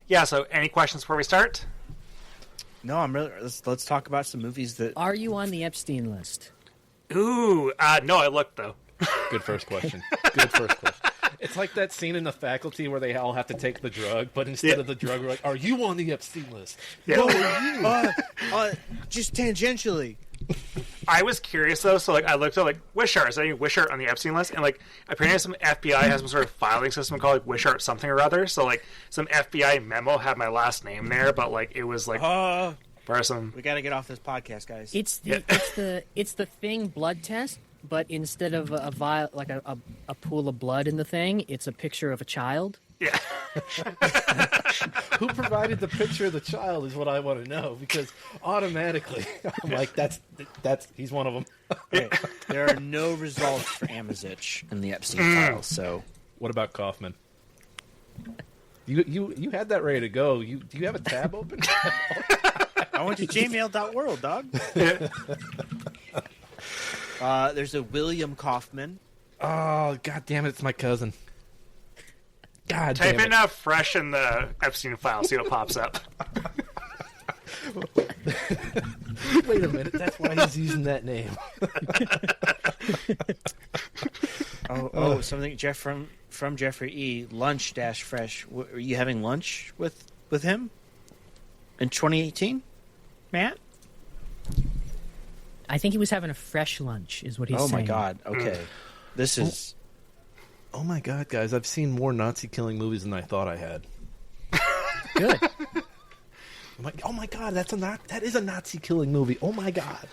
Yeah, so any questions before we start? No, I'm really. Let's talk about some movies that. Are you on the Epstein list? Ooh, no, I looked, though. Good first question. Good first question. It's like that scene in The Faculty where they all have to take the drug, but instead of the drug, we're like, are you on the Epstein list? Yeah. No, are you? Just tangentially. I was curious, though, so I looked at Wishart. Is there any Wishart on the Epstein list? And apparently some FBI has some sort of filing system called Wishart something or other. So some FBI memo had my last name there, but it was for some. We got to get off this podcast, guys. It's the thing blood test, but instead of a vial, a pool of blood in the thing, it's a picture of a child. Yeah. Who provided the picture of the child is what I want to know, because automatically I'm like, that's he's one of them. Okay. There are no results for Amizich in the Epstein files. So, what about Coffman? You had that ready to go. Do you have a tab open? I went to jmail.world, dog. There's a William Coffman. Oh, god damn it! It's my cousin. God Type damn in it. fresh in the Epstein file, see what pops up. Wait a minute, that's why he's using that name. Something Jeff from Jeffrey E. Lunch-fresh. Were you having lunch with him in 2018, Matt? I think he was having a fresh lunch, is what he's saying. Oh my god! Okay, this is. Oh my god, guys! I've seen more Nazi killing movies than I thought I had. Good. I'm like, oh my god, that is a Nazi killing movie. Oh my god.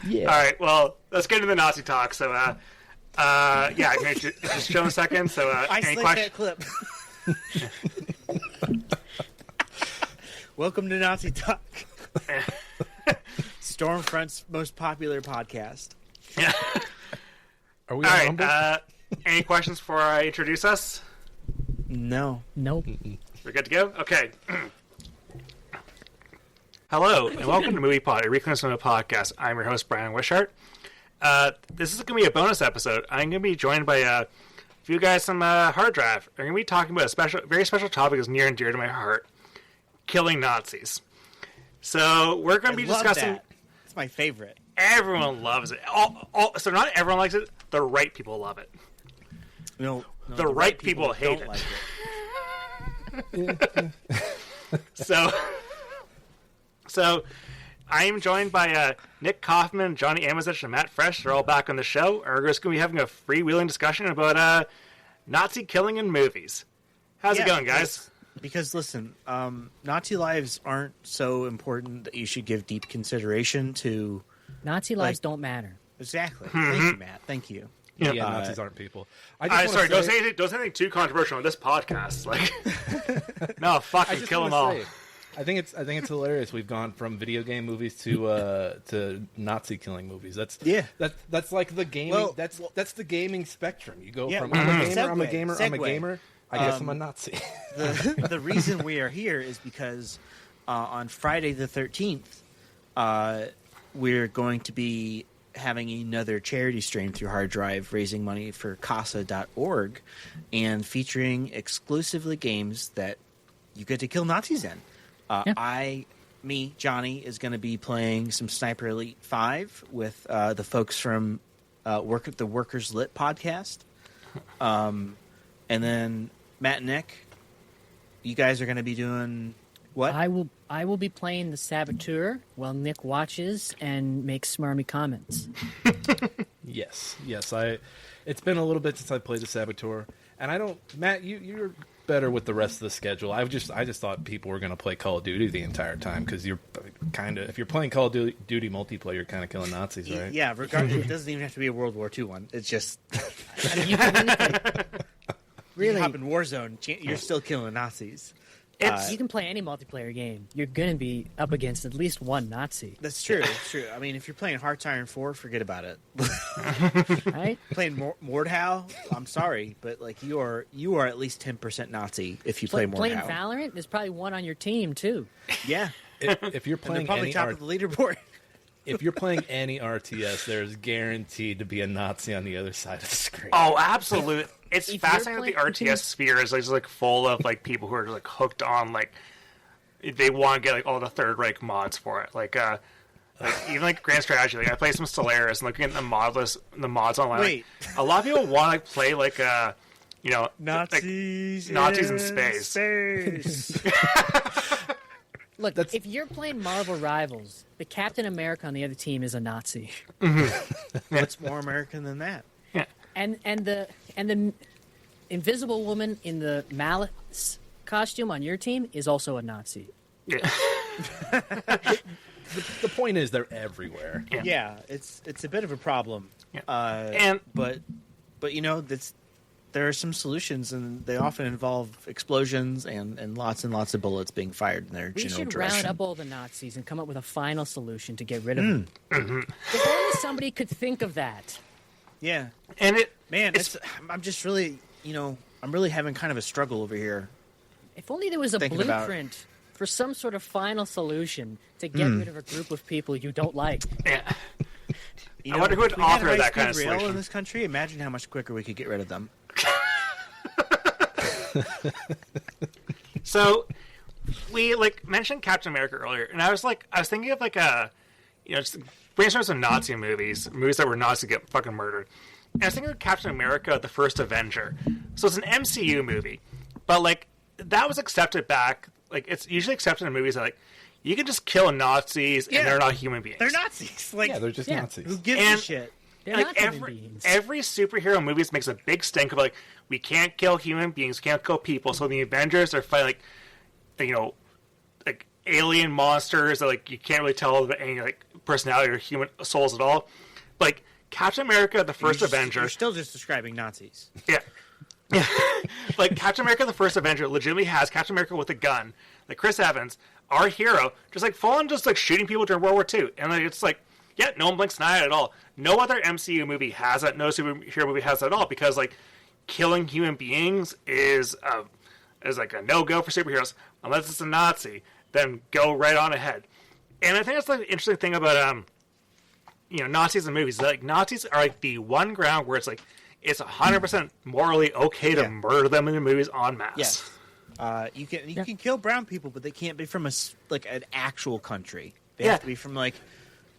Yeah. All right, well, let's get into the Nazi talk. So, I'm going to just show in a second. So, any questions? Clip. Welcome to Nazi Talk. Stormfront's most popular podcast. Yeah. Are we all on right. Any questions before I introduce us? No. Nope. We're good to go? Okay. Hello, and welcome to MoviePod, a weekly cinema podcast. I'm your host, Brian Wishart. This is going to be a bonus episode. I'm going to be joined by a few guys from Hard Drive. We're going to be talking about a very special topic that's near and dear to my heart, killing Nazis. So we're going to be discussing... That. It's my favorite. Everyone loves it. So not everyone likes it. The right people love it. No, the right people hate don't it. Like it. So I am joined by Nick Coffman, Johnny Amizich, and Matt Fresh. They're all back on the show. And we're just going to be having a freewheeling discussion about Nazi killing in movies. How's it going, guys? Because listen, Nazi lives aren't so important that you should give deep consideration to. Nazi lives don't matter. Exactly. Thank you, Matt. Thank you. Yeah, Nazis aren't people. Sorry, don't say anything too controversial on this podcast. No, fucking kill them all. I think it's hilarious. We've gone from video game movies to Nazi killing movies. That's like the gaming. Well, that's the gaming spectrum. You go from segue. I'm a gamer. I guess I'm a Nazi. The reason we are here is because on Friday the 13th, we're going to be having another charity stream through Hard Drive, raising money for CASA.org, and featuring exclusively games that you get to kill Nazis in. Johnny, is going to be playing some Sniper Elite 5 with the folks from the Workers Lit podcast. And then Matt and Nick, you guys are going to be doing what? I will be playing the Saboteur while Nick watches and makes smarmy comments. Yes. It's been a little bit since I played the Saboteur, and Matt, you're better with the rest of the schedule. I just thought people were going to play Call of Duty the entire time, because you're if you're playing Call of Duty multiplayer, you're kind of killing Nazis, right? Yeah, regardless, it doesn't even have to be a World War II one. It's just really, you hop in Warzone, you're still killing Nazis. You can play any multiplayer game. You're going to be up against at least one Nazi. That's true. It's true. I mean, if you're playing Hearts Iron 4, forget about it. Right? Playing Mordhau, I'm sorry, but you are at least 10% Nazi if you play Mordhau. Playing Valorant, there's probably one on your team too. Yeah. If you're playing probably top of the leaderboard. If you're playing any RTS, there's guaranteed to be a Nazi on the other side of the screen. Oh, absolutely. it's if fascinating you're that the RTS sphere is like full of like people who are like hooked on like they want to get like all the Third Reich mods for it. Like even like Grand Strategy. Like I play some Stellaris and looking at the mods online. Wait. Like, a lot of people want to like play like Nazis, like, Nazis in space. Look, if you're playing Marvel Rivals, the Captain America on the other team is a Nazi, What's more American than that? Yeah. and the Invisible Woman in the Malice costume on your team is also a Nazi. Yeah. The point is, they're everywhere. Yeah. Yeah, it's a bit of a problem. Yeah. But you know, there are some solutions, and they often involve explosions and lots of bullets being fired in their We general should direction. round up all the Nazis and come up with a final solution to get rid of them. If only somebody could think of that. Yeah, And I'm just really, I'm really having kind of a struggle over here. If only there was a Thinking about- blueprint for some sort of final solution to get rid of a group of people you don't like. yeah. You I wonder who would if we had author that kind of high-speed rail solution. in this country. Imagine how much quicker we could get rid of them. So we like mentioned Captain America earlier, and I was thinking of like just brainstorm some Nazi movies that were Nazis get fucking murdered. And I was thinking of Captain America, the First Avenger. So it's an MCU movie, but like that was accepted back. Like it's usually accepted in movies that like you can just kill Nazis and they're not human beings. They're Nazis. Like, Yeah, they're just Yeah. Nazis. who gives And- a shit? They're Like not human beings. every superhero movies makes a big stink of like we can't kill human beings, can't kill people. So the Avengers are fighting like like alien monsters that like you can't really tell any like personality or human souls at all. But, like Captain America, the First Avenger, You're still just describing Nazis. yeah. Like Captain America, the First Avenger, legitimately has Captain America with a gun. Like Chris Evans, our hero, just like full on just like shooting people during World War II, and like it's like. Yeah, no one blinks an eye at all. No other MCU movie has that. No superhero movie has that at all because, like, killing human beings is like a no-go for superheroes unless it's a Nazi. Then go right on ahead. And I think that's like the interesting thing about Nazis in movies. Like Nazis are like the one ground where it's like it's 100% morally okay to murder them in the movies en masse. Yes. You can kill brown people, but they can't be from an actual country. They have to be from like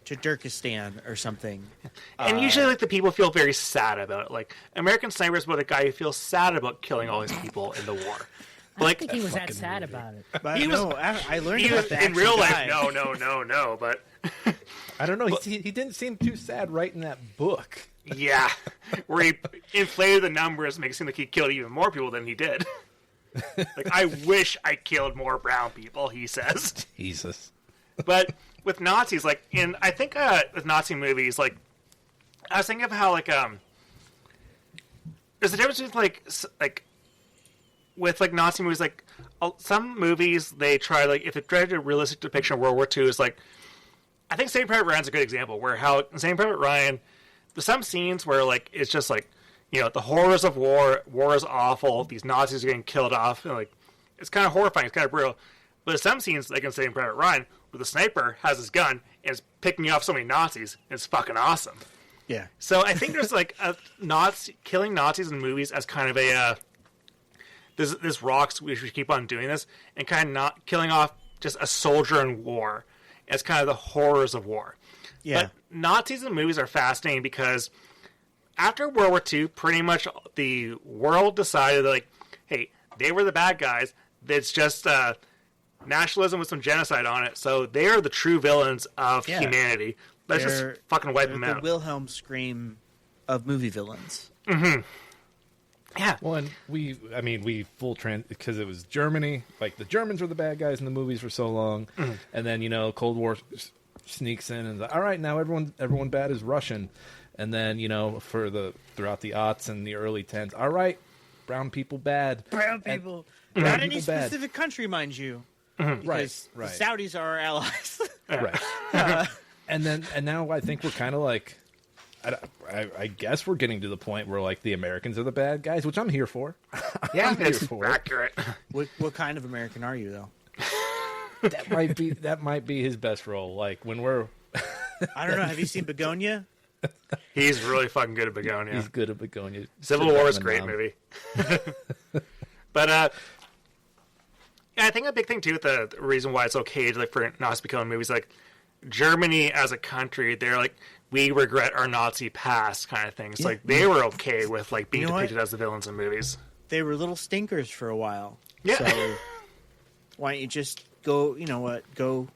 Tajikistan or something. And usually, like the people feel very sad about it. Like American Sniper is about a guy who feels sad about killing all these people in the war. But, I like don't think he was that sad about it. But He was- I learned he about was the in real life. actual guy. No. But I don't know. He didn't seem too sad writing that book. yeah, where he inflated the numbers, makes it seem like he killed even more people than he did. Like I wish I killed more brown people, he says. Jesus. But with Nazis, like I think with Nazi movies, like I was thinking of how like there's a difference between like with like Nazi movies, like some movies they try like if they try to do a realistic depiction of World War II is like I think Saving Private Ryan's a good example where how in Saving Private Ryan there's some scenes where like it's just like the horrors of war is awful, these Nazis are getting killed off, and like it's kind of horrifying, it's kind of brutal. But there's some scenes like in Saving Private Ryan where the sniper has his gun and is picking off so many Nazis, and it's fucking awesome. Yeah. So I think there's like killing Nazis in movies as kind of a this rocks we should keep on doing this, and kind of not killing off just a soldier in war as kind of the horrors of war. Yeah. But Nazis in movies are fascinating because after World War II, pretty much the world decided that, like, hey, they were the bad guys. It's just nationalism with some genocide on it, so they are the true villains of humanity. Let's just fucking wipe them the out. Wilhelm scream of movie villains. Yeah. Well, and we because it was Germany. Like the Germans were the bad guys in the movies for so long, and then Cold War sneaks in and all right, now everyone bad is Russian, and then throughout the aughts and the early tens, all right, brown people bad. Brown people. Brown Not people any bad. specific country, mind you. Right, Because right. the Saudis are our allies. Right. And now I think we're kind of like, I guess we're getting to the point where like the Americans are the bad guys, which I'm here for. Yeah, I'm here it's for it. accurate. What kind of American are you, though? That might be his best role. Like when we're I don't know. Have you seen Begonia? He's really fucking good at Begonia. He's good at Begonia. Civil War was a great movie. But yeah, I think a big thing too with the reason why it's okay like for Nazi to become movies, like Germany as a country, they're like, we regret our Nazi past kind of things. Like they were okay with like being depicted as the villains in movies. They were little stinkers for a while. Yeah. So why don't you just go? You know what? Go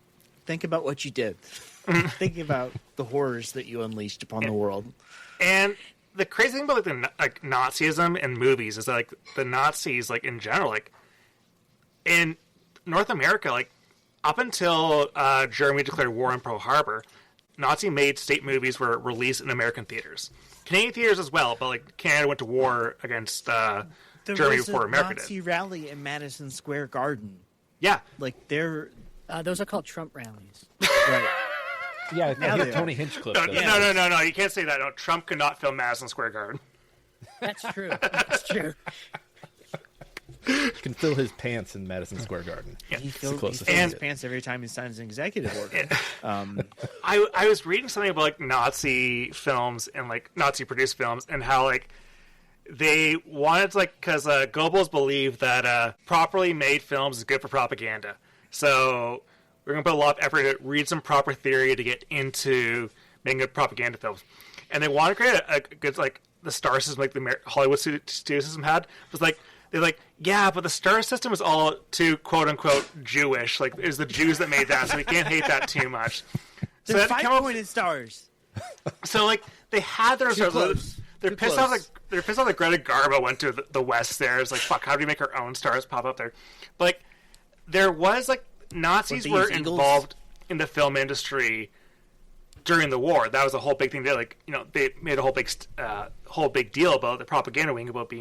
think about what you did. Think about the horrors that you unleashed upon the world. And the crazy thing about like Nazism in movies is that like the Nazis like in general like in North America like up until Germany declared war on Pearl Harbor, Nazi-made state movies were released in American theaters, Canadian theaters as well. But like Canada went to war against Germany before America did. Nazi rally in Madison Square Garden. Yeah, Like they're Those are called Trump rallies. right. Yeah, Now they Tony Hinchcliffe. no, does. no, you can't say that. No, Trump could not film Madison Square Garden. That's true. That's true. Can fill his pants in Madison Square Garden. He the fills closest his I get. pants every time he signs an executive order. I was reading something about like Nazi films and like Nazi produced films and how like they wanted to, like because Goebbels believed that properly made films is good for propaganda. So we're gonna put a lot of effort to read some proper theory to get into making good propaganda films. And they want to create a good like the star system like the Hollywood studio system had was like. They're like, yeah, but the star system is all too quote unquote Jewish. Like, it was the Jews that made that, so we can't hate that too much. So They're that came up. 5-pointed stars. So like they had their stars. Close. They're Too pissed close. off. Like they're pissed off that Greta Garbo went to the West. There, it's like fuck. How do we make our own stars pop up there? But like there was like Nazis were Eagles? involved in the film industry during the war. That was a whole big thing. They like they made a whole big deal about the propaganda wing about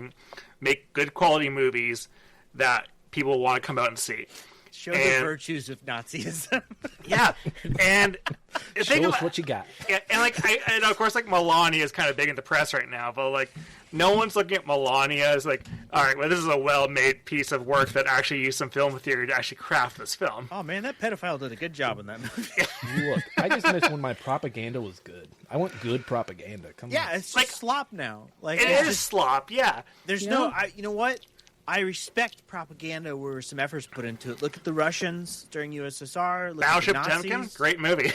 make good quality movies that people want to come out and see. Show the virtues of Nazism. Yeah, and Show us what you got. Yeah, and like and of course like Melania is kind of big in the press right now, but like no one's looking at Melania as like, all right, well this is a well-made piece of work that actually used some film theory to actually craft this film. Oh man, that pedophile did a good job in that movie. Look, I just miss when my propaganda was good. I want good propaganda. Come Yeah, on. it's just Like- slop now. Like It it's is just- slop, yeah. There's no. You know what? I respect propaganda where some efforts put into it. Look at the Russians during USSR. Look Battleship at the Nazis. Potemkin, great movie.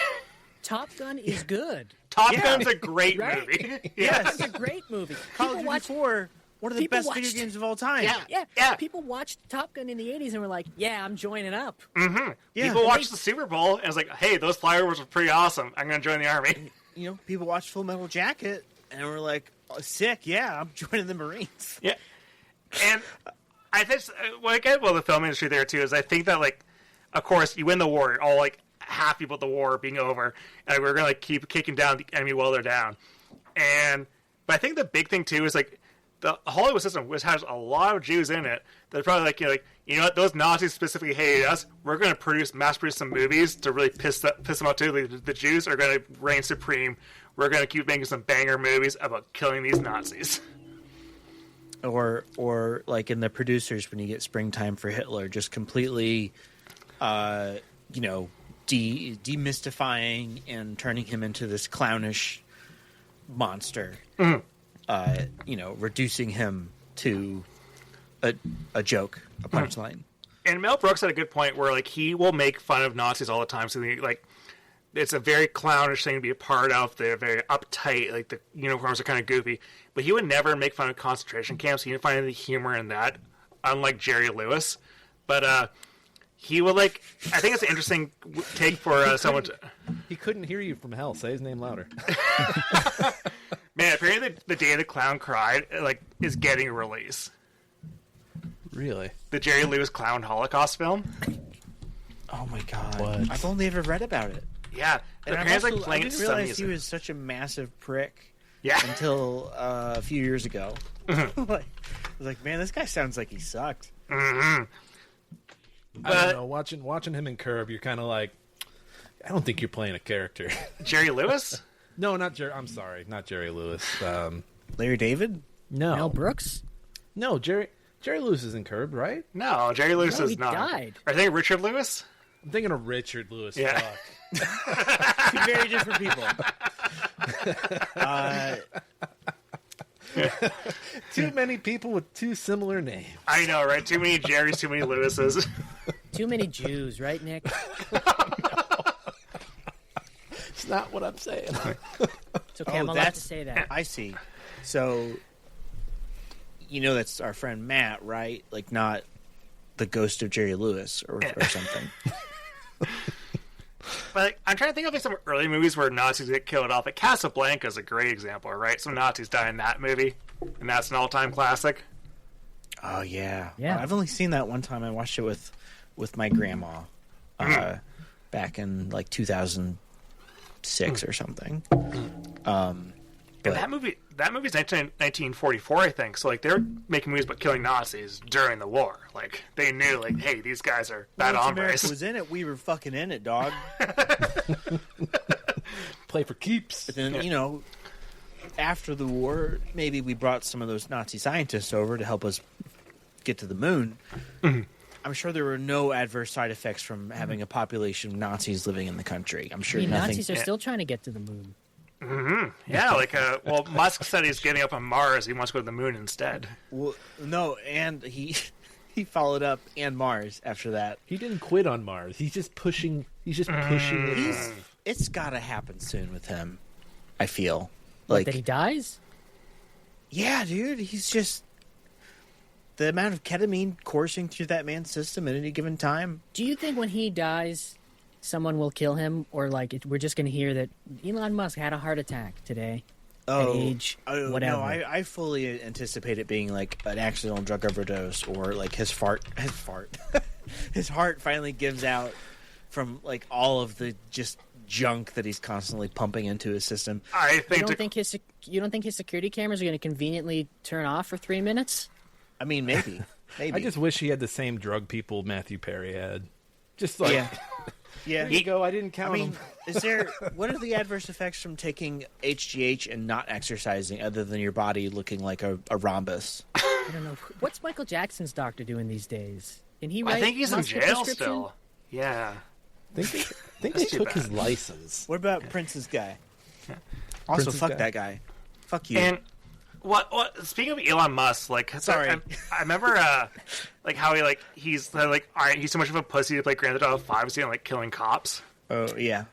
Top Gun is good. Top Yeah. Gun's a great Right? movie. Yes. It's a great movie. Call of People Duty watch. 4, one of the people best video watched- games of all time. Yeah. Yeah, people watched Top Gun in the '80s and were like, "Yeah, I'm joining up." Yeah. People watched the Super Bowl and it's like, hey, those fireworks were pretty awesome. I'm going to join the army. You know, people watched Full Metal Jacket and were like, oh, "Sick, yeah, I'm joining the Marines." Yeah. And I think what I get about the film industry there too is I think that like, of course, you win the war, you're all like happy about the war being over, and we're gonna like keep kicking down the enemy while they're down. But I think the big thing too is like the Hollywood system, which has a lot of Jews in it, they're probably like you know what, those Nazis specifically hated us. We're gonna mass produce some movies to really piss them out too. The Jews are gonna reign supreme. We're gonna keep making some banger movies about killing these Nazis. Or like in the producers when you get Springtime for Hitler, just completely, demystifying and turning him into this clownish monster. Reducing him to a joke, a punchline. And Mel Brooks had a good point where like he will make fun of Nazis all the time. So like it's a very clownish thing to be a part of. They're very uptight. Like the uniforms are kind of goofy, but he would never make fun of concentration camps. He didn't find any humor in that, unlike Jerry Lewis. But he would like. I think it's an interesting take for someone. He couldn't hear you from hell. Say his name louder. Man, apparently the Day the Clown Cried like is getting a release. Really? The Jerry Lewis Clown Holocaust film. Oh my god! What? I've only ever read about it. Yeah, And the I've parents also- like playing I it didn't some realize he music. was such a massive prick Yeah, until a few years ago. I was like, man, this guy sounds like he sucked. I But- don't know. Watching him in Curb, you're kind of like, I don't think you're playing a character. Jerry Lewis. No, not Jerry. I'm sorry, not Jerry Lewis. Larry David? No, Mel Brooks. no, Jerry Lewis is in Curb, right? No, Jerry Lewis No, is he not. died. I think Richard Lewis. I'm thinking of Richard Lewis. Yeah. Fuck. Two very different people. Too many people with two similar names. I know, right? Too many Jerrys, too many Lewises. Too many Jews, right, Nick? It's not what I'm saying. It's okay. I'm allowed to say that. I see. So, that's our friend Matt, right? Like, not the ghost of Jerry Lewis or something. But like, I'm trying to think of like some early movies where Nazis get killed off. Like Casablanca is a great example, right? Some Nazis die in that movie, and that's an all-time classic. Oh yeah, Yeah. I've only seen that one time. I watched it with my grandma back in like 2006 or something. And that movie's 1944, I think. So like they're making movies about killing Nazis during the war. Like they knew, like, hey, these guys are bad Once hombres. America was in it, we were fucking in it, dog. Play for keeps. But then after the war, maybe we brought some of those Nazi scientists over to help us get to the moon. I'm sure there were no adverse side effects from having a population of Nazis living in the country. I'm sure nothing. Nazis are still trying to get to the moon. Yeah, like Musk said he's getting up on Mars. He wants to go to the moon instead. Well, no, and he followed up and Mars after that. He didn't quit on Mars. He's just pushing. He's just pushing. It's got to happen soon with him. I feel Like that he dies? yeah, dude. He's just the amount of ketamine coursing through that man's system at any given time. Do you think when he dies, someone will kill him, or like we're just going to hear that Elon Musk had a heart attack today at age whatever? No, I fully anticipate it being like an accidental drug overdose, or like his heart finally gives out from like all of the just junk that he's constantly pumping into his system. I think You don't think his security cameras are going to conveniently turn off for 3 minutes? I mean, maybe. I just wish he had the same drug people Matthew Perry had. Just like, Yeah. there you go. I didn't count I mean, him. what are the adverse effects from taking HGH and not exercising, other than your body looking like a rhombus? I don't know. What's Michael Jackson's doctor doing these days? Can he write I think he's in Musk a jail prescription? still. Yeah. I think they too took bad. his license. What about Prince's guy? Also, Prince's fuck guy. that guy. Fuck you. And what? Speaking of Elon Musk, like, Sorry. I remember like how he's like, all right, he's so much of a pussy to play Grand Theft Auto 5, so like killing cops, Oh yeah.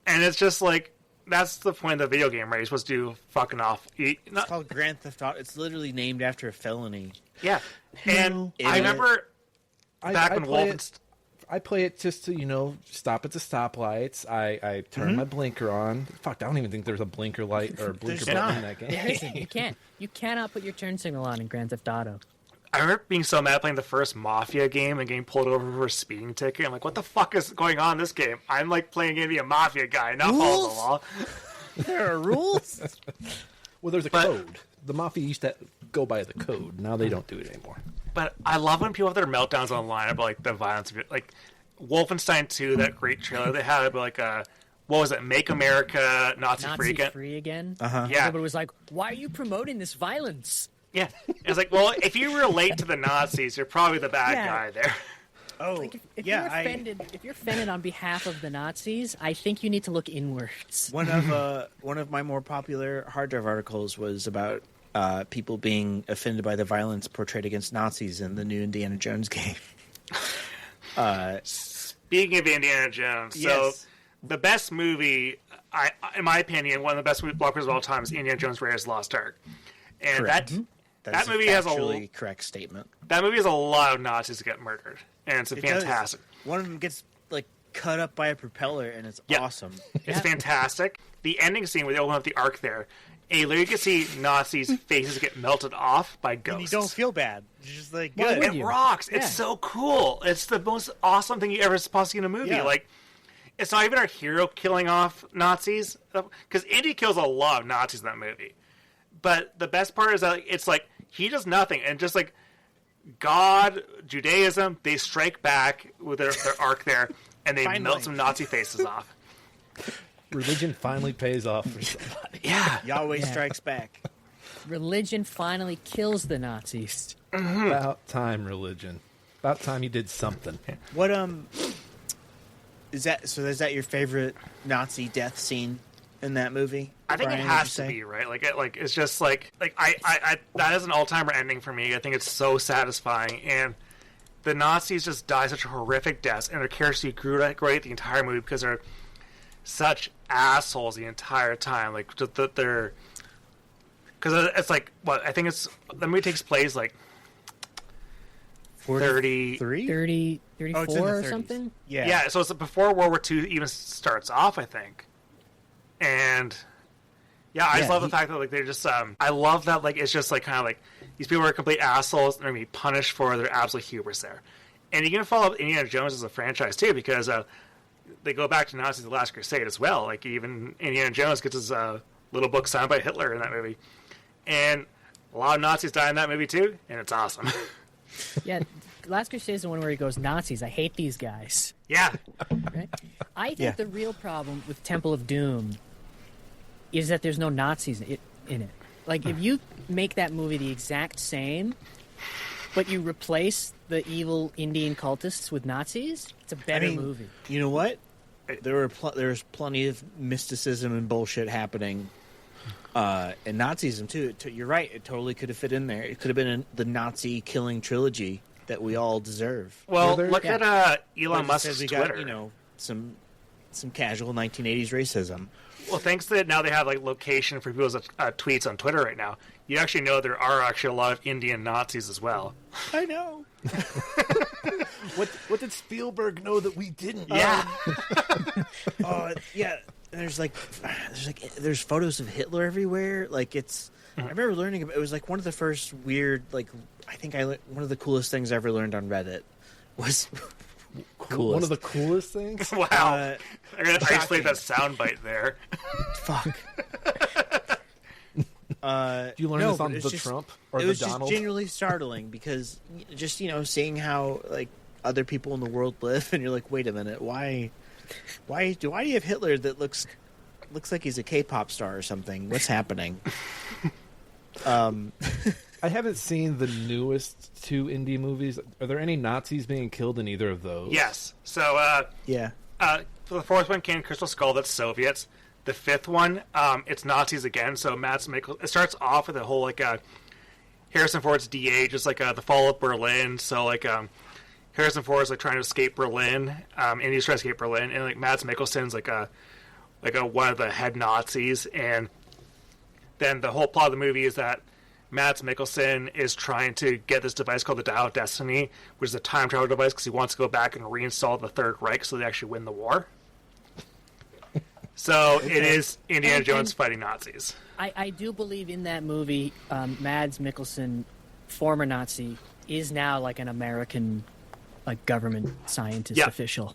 and it's just like that's the point of the video game, right? You're supposed to do fucking off. It's called Grand Theft Auto. It's literally named after a felony. Yeah, and Idiot. I remember back when play Wolfenstein. it, I play it just to, stop at the stoplights. I turn my blinker on. Fuck, I don't even think there's a blinker light or a blinker There's button not. in that game. There isn't. You can't. You cannot put your turn signal on in Grand Theft Auto. I remember being so mad playing the first Mafia game and getting pulled over for a speeding ticket. I'm like, what the fuck is going on in this game? I'm like playing a game to be a Mafia guy, not follow the law. There are rules. Well, there's a code. The Mafia used to go by the code. Now they don't do it anymore. But I love when people have their meltdowns online about like the violence of it. Like Wolfenstein 2, that great trailer they had about like what was it? Make America Nazi free again. free again. Uh-huh. Yeah, Everybody was like, "Why are you promoting this violence?" yeah. It's like, well, if you relate to the Nazis, you're probably the bad Yeah. guy there. Oh, If yeah. you're offended, if you're offended on behalf of the Nazis, I think you need to look inwards. One of my more popular hard drive articles was about people being offended by the violence portrayed against Nazis in the new Indiana Jones game. Speaking of Indiana Jones, so Yes. the best movie, in my opinion, one of the best blockbusters of all time is Indiana Jones: Raiders of the Lost Ark, and Correct. that movie has a factually correct statement. that movie has a lot of Nazis that get murdered, and it's It does. fantastic. One of them gets like cut up by a propeller, and it's Yeah. awesome. It's fantastic. The ending scene where they open up the Ark there, and you literally can see Nazis' faces get melted off by ghosts. And you don't feel bad. You're just like, Why good. would It you? rocks. Yeah. It's so cool. It's the most awesome thing you ever supposed to see in a movie. Yeah. Like, it's not even our hero killing off Nazis, because Indy kills a lot of Nazis in that movie. But the best part is that it's like he does nothing, and just like God, Judaism, they strike back with their arc there, and they Finally. melt some Nazi faces off. Religion finally pays off for somebody. Yeah. Yahweh Yeah. strikes back. Religion finally kills the Nazis. About time, religion. About time you did something. What Is that your favorite Nazi death scene in that movie? I think Brian, it would you has to say? be, right? Like it's just like I that is an all-timer ending for me. I think it's so satisfying, and the Nazis just die such horrific deaths, and their characters you great the entire movie because they're such assholes the entire time. Like that they're because it's like what I think it's the movie takes place like 30, 30, 34 Oh, it's in the or 30s. something. yeah. So it's before World War II even starts off, I think, and. Yeah, I just love the fact that like they're just. I love that like it's just like kind of like these people are complete assholes and they're gonna be punished for their absolute hubris there, and you can follow up Indiana Jones as a franchise too because they go back to Nazis: The Last Crusade as well. Like even Indiana Jones gets his little book signed by Hitler in that movie, and a lot of Nazis die in that movie too, and it's awesome. Yeah, Last Crusade is the one where he goes, Nazis, I hate these guys. Yeah, Right? I think the real problem with Temple of Doom is that there's no Nazis in it. Like, if you make that movie the exact same, but you replace the evil Indian cultists with Nazis, it's a better movie. You know what? There's plenty of mysticism and bullshit happening, and Nazism too. You're right. It totally could have fit in there. It could have been the Nazi killing trilogy that we all deserve. well, look at Elon But it says Musk's we Twitter. got some casual 1980s racism. Well, thanks to that, now they have like location for people's tweets on Twitter right now. You actually know there are actually a lot of Indian Nazis as well. I know. What did Spielberg know that we didn't? Yeah, Yeah. There's photos of Hitler everywhere. Like I remember learning about it. Was like one of the first weird one of the coolest things I ever learned on Reddit was Cool. One of the coolest things. wow. I'm gonna isolate that soundbite there. fuck. Do you learn this on the Trump or it the was Donald? just genuinely startling because just seeing how like other people in the world live, and you're like, wait a minute, why do you have Hitler that looks like he's a K-pop star or something? What's happening? I haven't seen the newest two indie movies. Are there any Nazis being killed in either of those? Yes. So, Yeah. for the fourth one came Crystal Skull. That's Soviets. The fifth one, it's Nazis again. So Mads Mikkelsen. It starts off with a whole like Harrison Ford's DA, just like the fall of Berlin. So like Harrison Ford is like trying to escape Berlin, and he's trying to escape Berlin, and like Mads Mikkelsen's like a one of the head Nazis, and then the whole plot of the movie is that Mads Mikkelsen is trying to get this device called the Dial of Destiny, which is a time travel device because he wants to go back and reinstall the Third Reich so they actually win the war. So it is Indiana Jones fighting Nazis. I do believe in that movie, Mads Mikkelsen, former Nazi, is now like an American like government scientist official.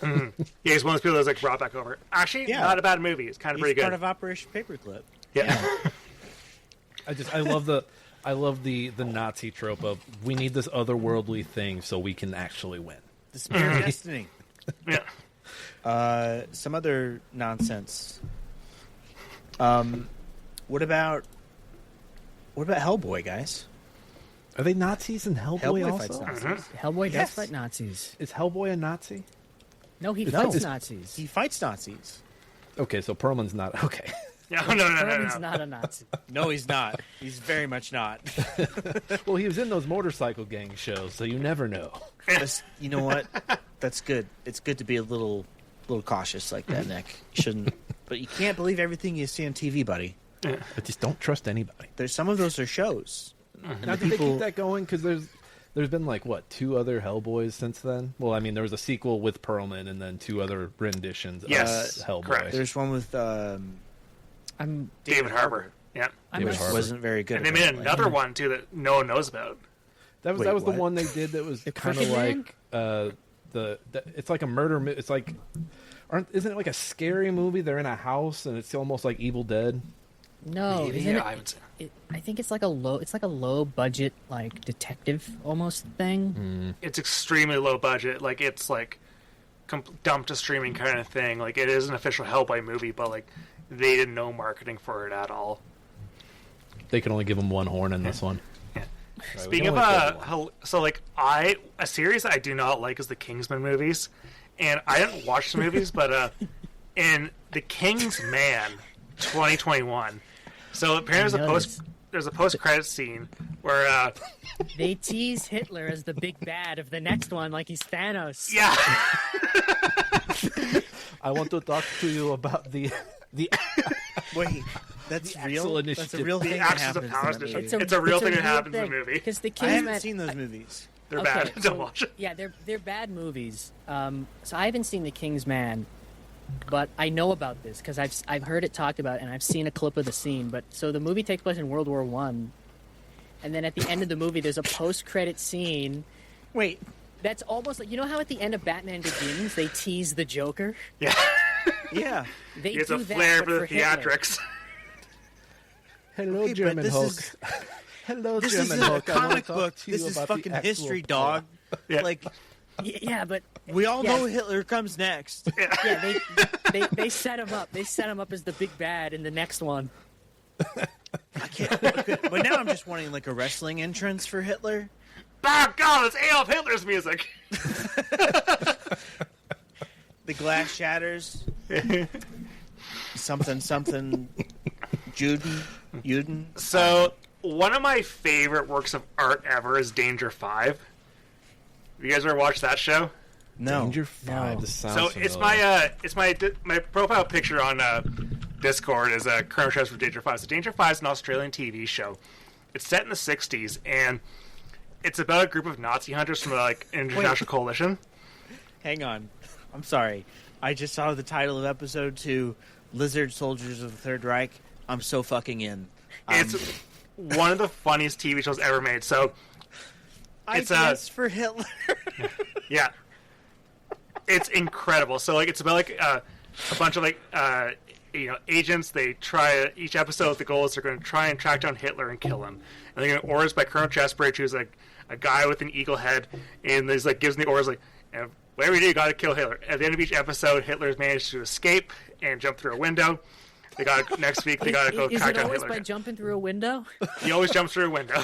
Yeah, he's one of those people that's like brought back over. Actually, not a bad movie. It's kind of He's pretty good. part of Operation Paperclip. Yeah. I love the Nazi trope of we need this otherworldly thing so we can actually win. The Spear of Destiny. Yeah. Some other nonsense. What about Hellboy, guys? Are they Nazis in Hellboy, Hellboy also? fights Nazis. Hellboy Yes. does fight Nazis. Is Hellboy a Nazi? No, he No. fights Nazis. He fights Nazis. Okay, so Perlman's not okay. No. Perlman's not a Nazi. No, he's not. He's very much not. Well, he was in those motorcycle gang shows, so you never know. You know what? That's good. It's good to be a little cautious like that, Nick. You shouldn't. But you can't believe everything you see on TV, buddy. But just don't trust anybody. There's some of those are shows. Now, did they keep that going? Because there's been like what, 2 other Hellboys since then? Well, I mean, there was a sequel with Perlman, and then 2 other renditions Yes, of Hellboy. correct. There's one with I'm David Harbour. Yeah. David Harbour. wasn't very good. And they made apparently. another one too that no one knows about. That was Wait, the what? one they did that was kind of Crooked Man? like it's like a murder. It's like isn't it like a scary movie? They're in a house and it's almost like Evil Dead. no. Maybe, Isn't I haven't seen it? I think it's like a low budget like detective almost thing. It's extremely low budget. Like it's like dumped to streaming kind of thing. Like it is an official Hellboy movie, but like they did no marketing for it at all. They can only give them one horn in this one. Yeah. Right, we Speaking can of only give one. so like a series I do not like is the Kingsman movies, and I didn't watch the movies, but in The King's Man 2021, so apparently there's a post-credit scene where they tease Hitler as the big bad of the next one, like he's Thanos. yeah. I want to talk to you about the Wait, that's Axel real? initiative. That's a real The thing that Axis of happens Powers in that initiative. movie. It's a real thing that happens in the movie. Because the I King's haven't Man. seen those movies. They're Okay, bad. so- Don't watch it. Yeah, they're bad movies. So I haven't seen The King's Man, but I know about this because I've heard it talked about and I've seen a clip of the scene. But so the movie takes place in World War One, and then at the end of the movie, there's a post-credit scene. Wait, That's almost like, you know how at the end of Batman Begins they tease the Joker. Yeah. yeah. They It's do a that, flair but for the Hitler. theatrics. Hello, Okay, but German this Hulk. is- Hello, This German is a Hulk. I wanna comic talk book. to you This is about the fucking actual history, plot. dog. Yeah. Like, Yeah, but we all Yeah. know Hitler comes next. yeah, they set him up. They set him up as the big bad in the next one. I can't. But now I'm just wanting like a wrestling entrance for Hitler. By God, it's Adolf Hitler's music. The glass shatters. something. Juden. So, one of my favorite works of art ever is Danger 5. Have you guys ever watched that show? No. Danger 5. No. This sounds So familiar. it's my profile picture on Discord is current shows for Danger 5. So Danger 5 is an Australian TV show. It's set in the 60s, and it's about a group of Nazi hunters from like international coalition. Hang on. I'm sorry. I just saw the title of episode 2, Lizard Soldiers of the Third Reich. I'm so fucking in. It's one of the funniest TV shows ever made. So I it's guess for Hitler. yeah, it's incredible. So like it's about like a bunch of like agents. They try each episode. The goal is they're going to try and track down Hitler and kill him. And they're getting orders by Colonel Chesbridge, who's like a guy with an eagle head, and he's like gives them the orders like, whatever you do, you got to kill Hitler. At the end of each episode, Hitler's managed to escape and jump through a window. They got next week. They got to go Is track it down always Hitler. by again. jumping through a window? He always jumps through a window.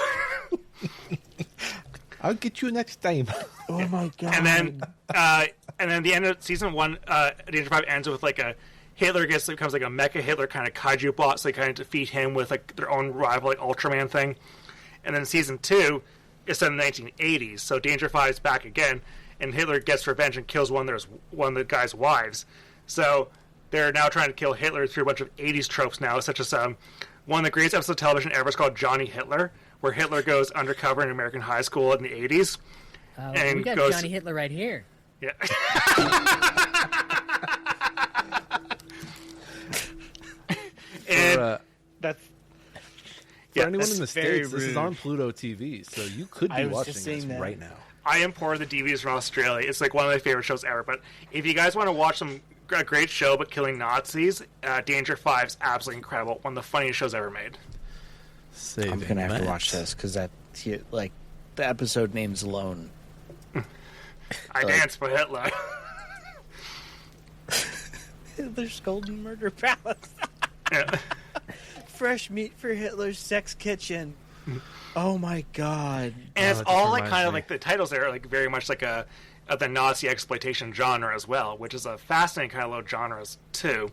I'll get you next time. Oh my god. and then the end of season 1, Danger 5 ends with like a Hitler becomes like a mecha Hitler kind of kaiju bot, so they kind of defeat him with like their own rival like Ultraman thing. And then season 2 is set in the 1980s, so Danger 5 is back again, and Hitler gets revenge and kills one of the guy's wives. So they're now trying to kill Hitler through a bunch of 80s tropes now, such as one of the greatest episodes of television ever is called Johnny Hitler, where Hitler goes undercover in American high school in the 80s. And We got goes- Johnny Hitler right here. Yeah. And That's For Yeah, anyone in the that's very States, this is rude. on Pluto TV, so you could I be was watching just this saying that. right now. I import the DVDs from Australia. It's like one of my favorite shows ever. But if you guys want to watch a great show but killing Nazis, Danger 5 is absolutely incredible. One of the funniest shows ever made. I'm gonna have to watch this because like the episode names alone. I dance for Hitler. Hitler's Golden Murder Palace. Yeah. Fresh meat for Hitler's sex kitchen. Oh my god. And it's that all just like kind of reminds me. like the titles there are like very much like of the Nazi exploitation genre as well, which is a fascinating kind of little genres too,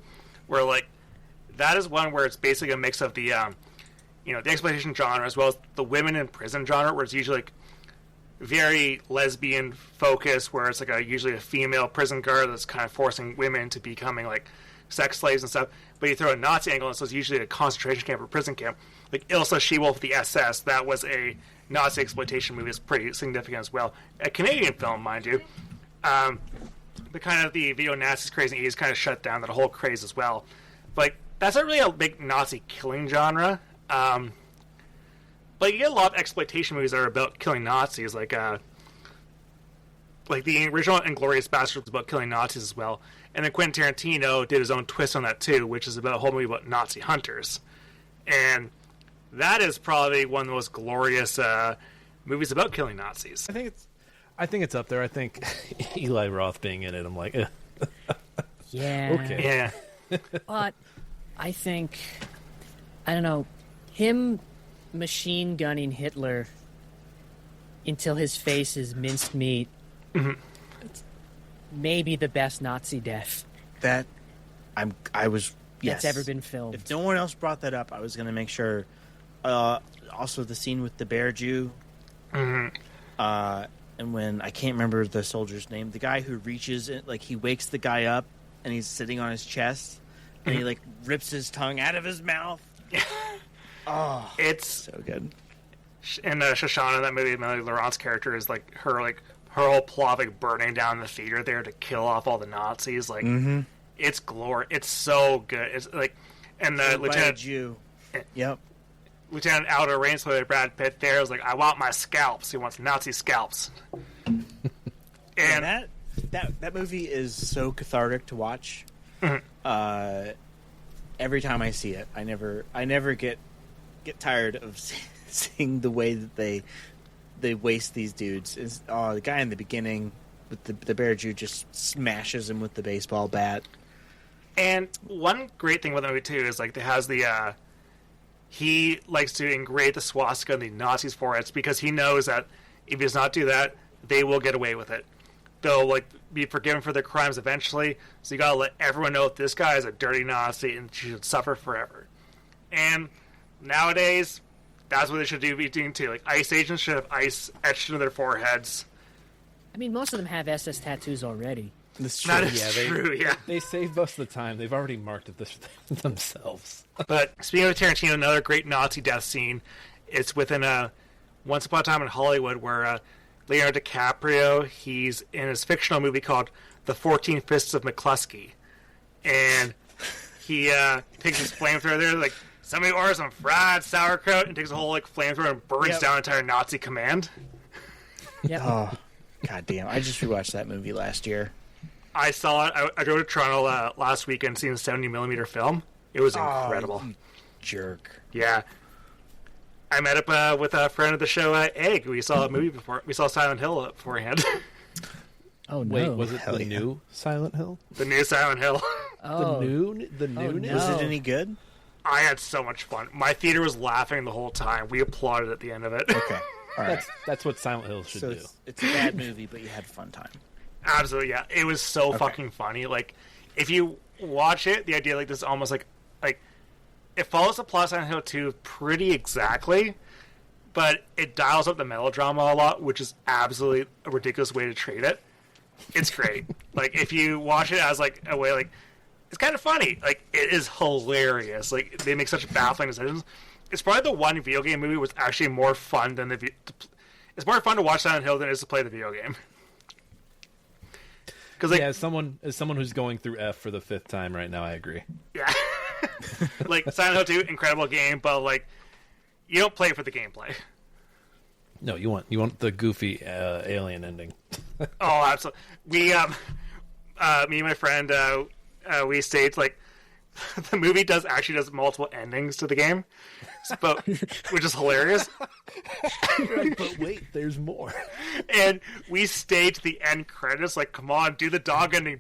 where like that is one where it's basically a mix of the the exploitation genre as well as the women in prison genre, where it's usually like very lesbian focused, where it's like usually a female prison guard that's kind of forcing women to becoming like sex slaves and stuff. But you throw a Nazi angle, and so it's usually a concentration camp or prison camp. Like Ilsa She-Wolf, the SS, that was a Nazi exploitation movie. It's pretty significant as well. A Canadian film, mind you. The kind of the video Nazis craze in the 80s kind of shut down that whole craze as well. But like, that's not really a big Nazi killing genre. But you get a lot of exploitation movies that are about killing Nazis, like the original Inglourious Basterds was about killing Nazis as well. And then Quentin Tarantino did his own twist on that too, which is about a whole movie about Nazi hunters. And that is probably one of the most glorious movies about killing Nazis. I think it's up there. I think Eli Roth being in it, I'm like, Yeah. Okay. Yeah. But I think, I don't know, him machine gunning Hitler until his face is minced meat. maybe the best Nazi death Yes. that's ever been filmed. If no one else brought that up, I was going to make sure. Also, the scene with the bear Jew. Mm-hmm. And when I can't remember the soldier's name, the guy who reaches it, like he wakes the guy up and he's sitting on his chest and he like rips his tongue out of his mouth. Oh, It's so good. in Shoshana, that movie, Melanie Laurent's character is like her whole plot, like burning down the theater there to kill off all the Nazis. Like, it's glory. It's so good. It's like, and Lieutenant Jew. Yep. Lieutenant Aldo Raines, played by Brad Pitt, there is like, I want my scalps. He wants Nazi scalps. And that movie is so cathartic to watch. Every time I see it, I never get tired of seeing the way that they waste these dudes. The guy in the beginning with the bear Jew just smashes him with the baseball bat. And one great thing with the movie too is like it has the he likes to engrave the swastika on the Nazis' foreheads because he knows that if he does not do that, they will get away with it. They'll like be forgiven for their crimes eventually. So you gotta let everyone know this guy is a dirty Nazi and should suffer forever. And nowadays, that's what they should be doing too. Like ICE agents should have ICE etched into their foreheads. I mean, most of them have SS tattoos already. That's true. That is true, yeah. They save most of the time. They've already marked it themselves. But speaking of Tarantino, another great Nazi death scene. It's within Once Upon a Time in Hollywood, where Leonardo DiCaprio, he's in his fictional movie called The 14 Fists of McCluskey, and he takes his flamethrower there, like somebody orders some fried sauerkraut, and takes a whole like flamethrower and burns down an entire Nazi command. Yeah. Oh, god damn! I just rewatched that movie last year. I saw it. I drove to Toronto last weekend, seeing a 70mm film. It was incredible. You jerk. Yeah. I met up with a friend of the show, Egg. We saw a movie before. We saw Silent Hill beforehand. Oh no! Wait, was it the new Silent Hill? The new Silent Hill. Oh. The new? no. Was it any good? I had so much fun. My theater was laughing the whole time. We applauded at the end of it. Okay. All right. That's what Silent Hill should So do. it's a bad movie, but you had a fun time. Absolutely, yeah. It was so fucking funny. Like, if you watch it, the idea like this is almost like it follows the plot of Silent Hill 2 pretty exactly, but it dials up the melodrama a lot, which is absolutely a ridiculous way to treat it. It's great. Like, if you watch it as like a way like it's kind of funny. Like, it is hilarious. Like, they make such baffling decisions. It's probably the one video game movie was actually more fun than it's more fun to watch Silent Hill than it is to play the video game. Because as someone who's going through F for the 5th time right now, I agree. Yeah. Like, Silent Hill 2, incredible game, but like, you don't play for the gameplay. No, you want the goofy alien ending. Oh, absolutely. We me and my friend we stayed like the movie actually does multiple endings to the game, but which is hilarious. But wait, there's more. And we stayed to the end credits, like, come on, do the dog ending.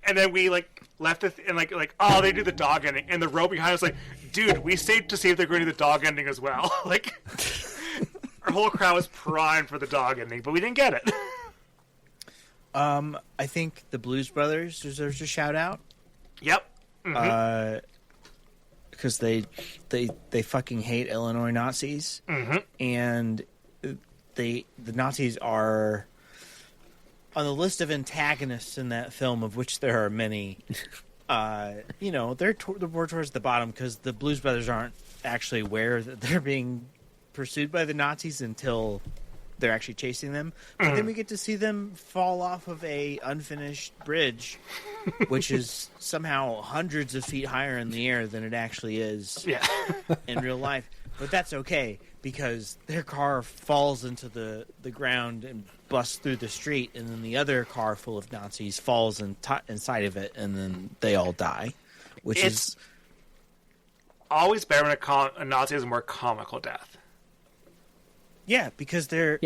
And then we like left it and like oh, they do the dog ending, and the row behind us like, dude, we stayed to see if they're going to do the dog ending as well. Like, our whole crowd was primed for the dog ending, but we didn't get it. I think the Blues Brothers deserves a shout out. Yep. Mm-hmm. Because they fucking hate Illinois Nazis, and the Nazis are on the list of antagonists in that film, of which there are many. They're more towards the bottom because the Blues Brothers aren't actually aware that they're being pursued by the Nazis until they're actually chasing them. But then we get to see them fall off of a unfinished bridge, which is somehow hundreds of feet higher in the air than it actually is in real life. But that's okay, because their car falls into the ground and busts through the street, and then the other car full of Nazis falls inside of it, and then they all die, which is always better when a Nazi has a more comical death. Yeah, because they're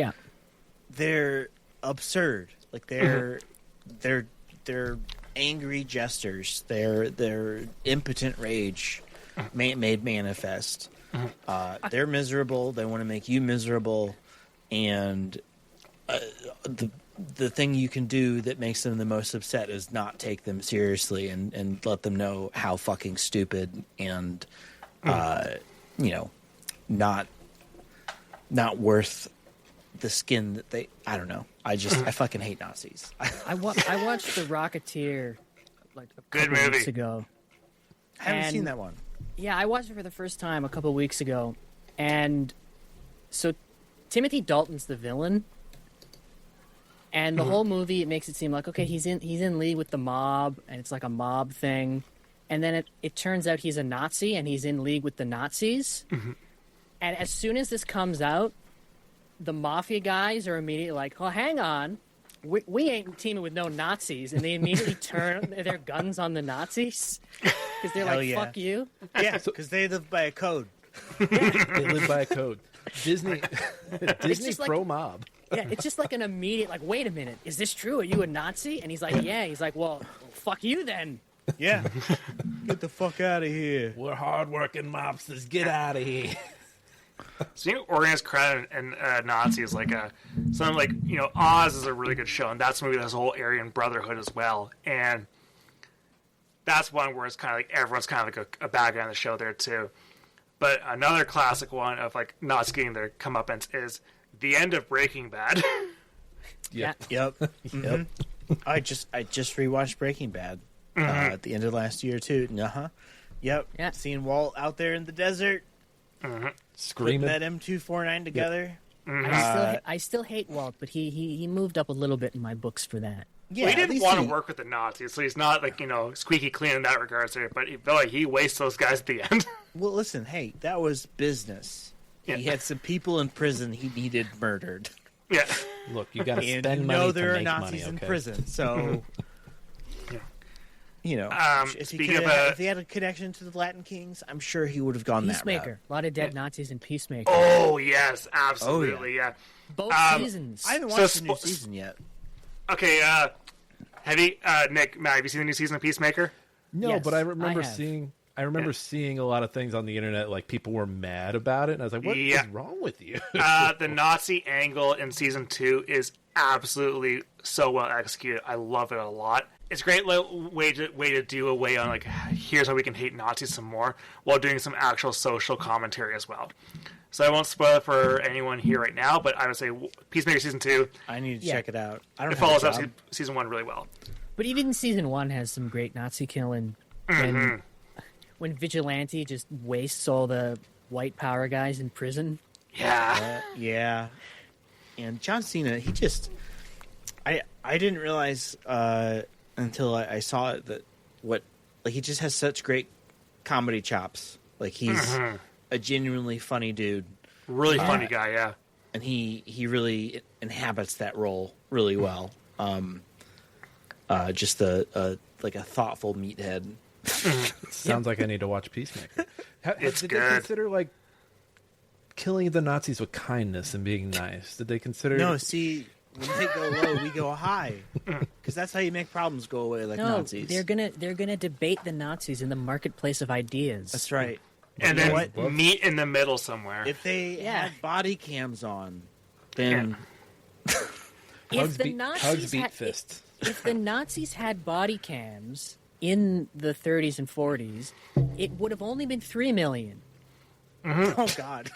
absurd. Like they're angry jesters. They're impotent rage made manifest. They're miserable. They want to make you miserable, and the thing you can do that makes them the most upset is not take them seriously and let them know how fucking stupid and not worth the skin that they. I don't know. I fucking hate Nazis. I watched The Rocketeer like a Good couple movie. weeks ago. I haven't And- seen that one. Yeah, I watched it for the first time a couple of weeks ago, and so Timothy Dalton's the villain, and the whole movie it makes it seem like okay, he's in league with the mob, and it's like a mob thing, and then it turns out he's a Nazi and he's in league with the Nazis, and as soon as this comes out, the mafia guys are immediately like, "Oh, hang on." We ain't teaming with no Nazis, and they immediately turn their guns on the Nazis because they're Hell like, yeah. "Fuck you." Yeah, because they live by a code. They live by a code. Disney just like- pro mob. Yeah, it's just like an immediate, like, wait a minute, is this true? Are you a Nazi? And he's like, yeah. He's like, well, fuck you then. Yeah. Get the fuck out of here. We're hardworking mobsters. Get out of here. So organized crime and Nazis, like something like Oz is a really good show, and that's a movie that has a whole Aryan Brotherhood as well, and that's one where it's kind of like everyone's kind of like a bad guy on the show there too. But another classic one of like Nazis getting their comeuppance is the end of Breaking Bad. Yeah. Yep. Yep. I just rewatched Breaking Bad at the end of last year too. Yep. Yeah. Seeing Walt out there in the desert, putting Screaming. that M249 together. I still hate Walt, but he moved up a little bit in my books for that. Yeah, Well, he at didn't least want to work with the Nazis, so he's not like squeaky clean in that regard. But he felt like he wastes those guys at the end. Well, listen, hey, that was business. Yeah. He had some people in prison he needed murdered. Yeah. Look, you got to And spend you money know to there are make Nazis money, in okay? prison, so Speaking of if he had a connection to the Latin Kings, I'm sure he would have gone that Peacemaker. route. A lot of dead Nazis in Peacemaker. Oh yes, absolutely, yeah. Both seasons. I haven't So watched the new season yet. Okay, Nick, Matt, have you seen the new season of Peacemaker? No, Yes, but I remember I have. seeing. I remember seeing a lot of things on the internet, like people were mad about it, and I was like, "What is Yeah. wrong with you?" The Nazi angle in season 2 is absolutely so well executed. I love it a lot. It's a great way to do away on like here's how we can hate Nazis some more while doing some actual social commentary as well. So I won't spoil it for anyone here right now, but I would say Peacemaker season 2 I need to Yeah. check it out. I don't it have follows a up job. season 1 really well. But even season 1 has some great Nazi killing. When Vigilante just wastes all the white power guys in prison. Yeah. Yeah. And John Cena, he just I didn't realize until I saw it that he just has such great comedy chops. Like he's a genuinely funny dude, Really funny guy, yeah. and he really inhabits that role really well. Just a thoughtful meathead. Sounds like I need to watch Peacemaker. It's did good. they consider like killing the Nazis with kindness and being nice? Did they consider? No, see, when they go low, we go high, because that's how you make problems go away like No, Nazis. they're gonna debate the Nazis in the marketplace of ideas. That's right. And You know then meet in the middle somewhere. If they Yeah. had body cams on, then Hugs the beat, Nazis hugs beat had- fists. If the Nazis had body cams in the 30s and 40s, it would have only been 3 million. oh god,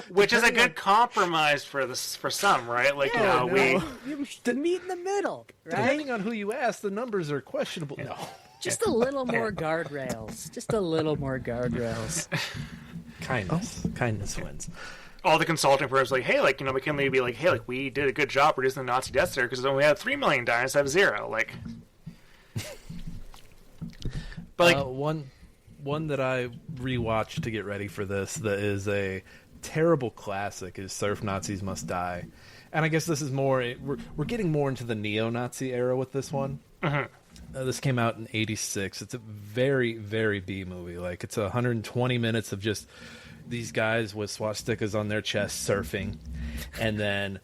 Which is a good compromise for some, right? Like we You meet in the middle, right? Depending on who you ask, the numbers are questionable. No, Just a little more guardrails. Just a little more guardrails. kindness wins. all the consulting firms like, hey, like McKinley would be like, hey, like we did a good job reducing the Nazi death there because we had 3 million die instead of 0. Like, but like, One that I rewatched to get ready for this that is a terrible classic is Surf Nazis Must Die. And I guess this is more, we're getting more into the neo-Nazi era with this one. This came out in 86. It's a very, very B movie. Like, it's 120 minutes of just these guys with swastikas on their chest surfing. And then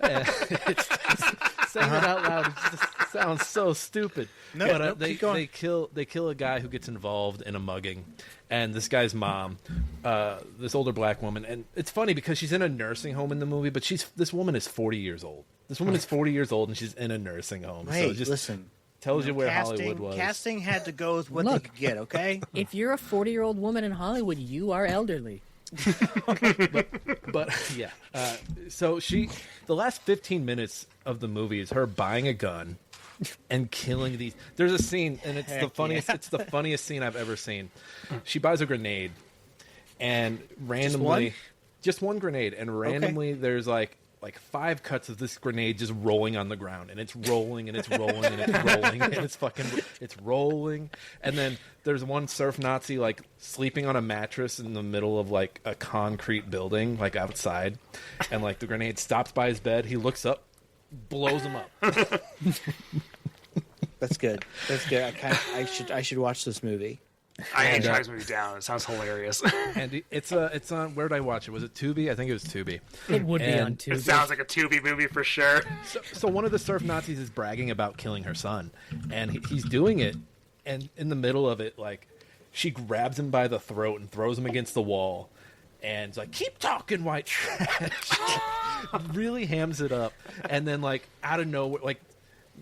it's just, saying it out loud, it just sounds so stupid. No, But no, they keep going. kill a guy who gets involved in a mugging, and this guy's mom, this older black woman. And it's funny because she's in a nursing home in the movie, but this woman is 40 years old. This woman is 40 years old, and she's in a nursing home. Hey, so it just listen. tells you where Hollywood was. Casting had to go with what they Look. could get, okay? If you're a 40-year-old woman in Hollywood, you are elderly. But yeah, so the last 15 minutes of the movie is her buying a gun and killing these. There's a scene, and it's the funniest. yeah. It's the funniest scene I've ever seen. She buys a grenade, and randomly, just one grenade, and randomly there's like 5 cuts of this grenade just rolling on the ground, and it's rolling and it's rolling and it's rolling and it's rolling. And then there's one surf Nazi like sleeping on a mattress in the middle of like a concrete building, like outside, and like the grenade stops by his bed. He looks up, blows him up. That's good. That's good. I should watch this movie. I ain't track this movie down. It sounds hilarious. And it's on. Where did I watch it? Was it Tubi? I think it was Tubi. It would be on And Tubi. It sounds like a Tubi movie for sure. So one of the surf Nazis is bragging about killing her son, and he's doing it, and in the middle of it, like, she grabs him by the throat and throws him against the wall, and it's like, keep talking, white trash. Really hams it up, and then like out of nowhere, like,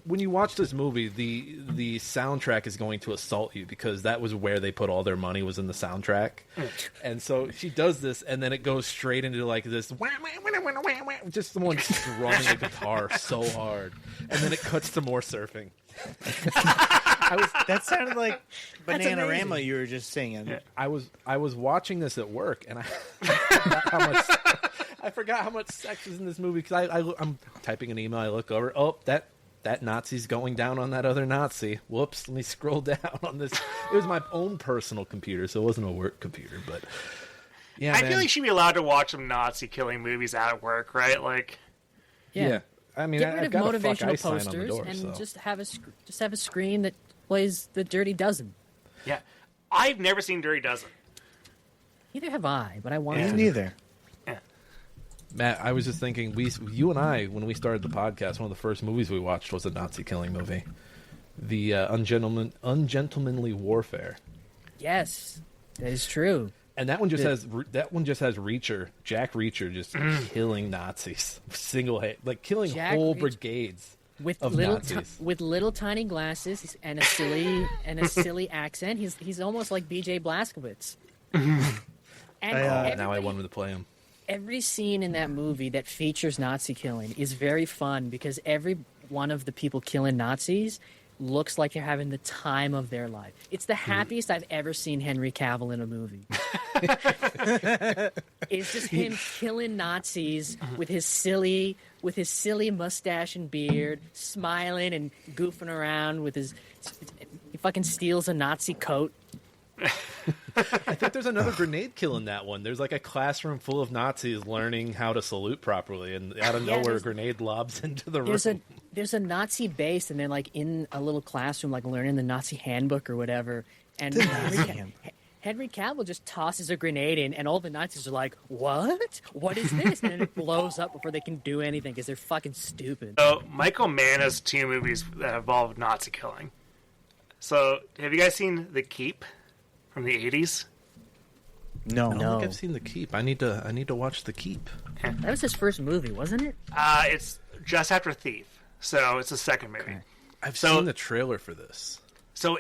when you watch this movie, the soundtrack is going to assault you because that was where they put all their money, was in the soundtrack. And so she does this, and then it goes straight into like this, just someone strumming a guitar so hard, and then it cuts to more surfing. That sounded like That's Bananarama amazing. you were just singing. Yeah. I was watching this at work, and I forgot how much sex is in this movie because I'm typing an email. I look over. Oh, that Nazi's going down on that other Nazi. Whoops, let me scroll down on this. It was my own personal computer, so it wasn't a work computer. But yeah, I man. feel like she'd be allowed to watch some Nazi killing movies at work, right? Like, Yeah. I mean, Get rid I've of got a fuck motivational ice sign on the posters door, and so. just have a screen that plays the Dirty Dozen. yeah. I've never seen Dirty Dozen. Neither have I, but I want Me to. neither. Yeah. Matt, I was just thinking, you and I, when we started the podcast, one of the first movies we watched was a Nazi killing movie, the Ungentlemanly Warfare, Yes, that is true. and that one just has Reacher, Jack Reacher, just killing Nazis, killing Jack whole Reacher. brigades With of little Nazis. with little tiny glasses and a silly accent. He's almost like B.J. Blazkowicz. And Now I want him to play him. every scene in that movie that features Nazi killing is very fun because every one of the people killing Nazis looks like they're having the time of their life. It's the happiest I've ever seen Henry Cavill in a movie. It's just him killing Nazis with his silly mustache and beard, smiling and goofing around with his. He fucking steals a Nazi coat. I think there's another grenade kill in that one. There's like a classroom full of Nazis learning how to salute properly, and out of nowhere, a there's- grenade lobs into the room. There's a Nazi base, and they're like in a little classroom, like learning the Nazi handbook or whatever. And Henry Cavill just tosses a grenade in, and all the Nazis are like, "What? What is this?" And then it blows up before they can do anything because they're fucking stupid. So Michael Mann has 2 movies that involve Nazi killing. So have you guys seen The Keep from the 80s? No. I don't think I've seen The Keep. I need to watch The Keep. That was his first movie, wasn't it? It's just after Thief, so it's the second movie. Okay. I've So- seen the trailer for this. So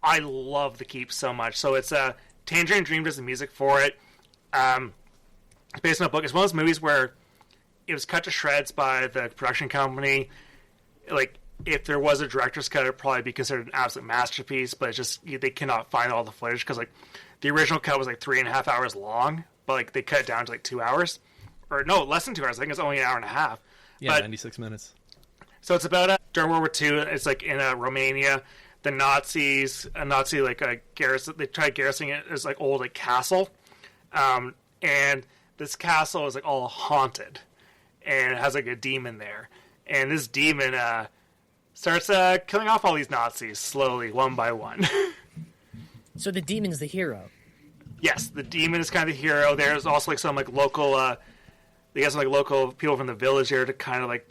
I love The Keep so much. So it's Tangerine Dream does the music for it. It's based on a book. It's one of those movies where it was cut to shreds by the production company. Like, if there was a director's cut, it'd probably be considered an absolute masterpiece, but it's just, they cannot find all the footage because, like, the original cut was like 3.5 hours long, but like they cut it down to like 2 hours. Or no, less than 2 hours. I think it's only an hour and a half. Yeah, But- 96 minutes. So it's about during World War II. It's like in Romania. The Nazis, a Nazi like a garrison. They tried garrisoning it as like old like castle, and this castle is like all haunted, and it has like a demon there. And this demon starts killing off all these Nazis slowly, one by one. So the demon's the hero. Yes, the demon is kind of the hero. There's also like some like local, they got some like local people from the village there to kind of like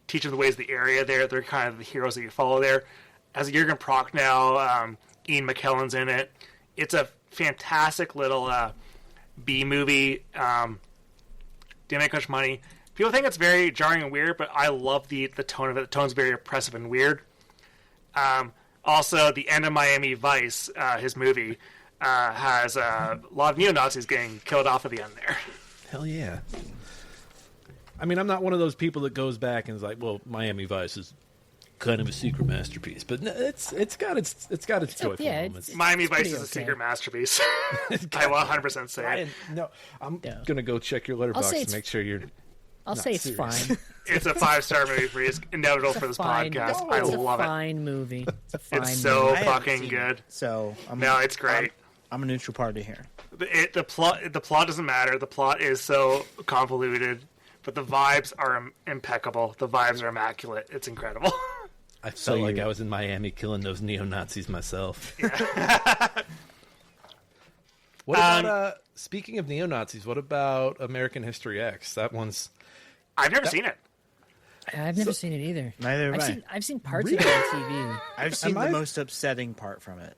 teach them the ways of the area there. They're kind of the heroes that you follow there. As Jurgen Prochnow, Ian McKellen's in it. It's a fantastic little B movie. Didn't make much money. People think it's very jarring and weird, but I love the tone of it. The tone's very oppressive and weird. Also, the end of Miami Vice, his movie, has a lot of neo-Nazis getting killed off at the end there. Hell yeah. I mean, I'm not one of those people that goes back and is like, well, Miami Vice is kind of a secret masterpiece, but no, it's got its joyful moments. Miami Vice is a secret masterpiece. I will 100% say it. No, I'm gonna go check your letterbox and make sure you're. I'll say it's serious. fine. It's a 5-star movie for you. It's inevitable for this podcast. I love it. It's a fine movie. It's a fine It's so movie. fucking good. So It's great. I'm a neutral party here. The plot doesn't matter. The plot is so convoluted, but the vibes are impeccable. The vibes are immaculate. It's incredible. I felt like I was in Miami killing those neo-Nazis myself. Yeah. What about, speaking of neo-Nazis, what about American History X? That one's... I've never seen it. I've never seen it either. Neither have I. I've seen parts of it on TV. I've seen the most upsetting part from it.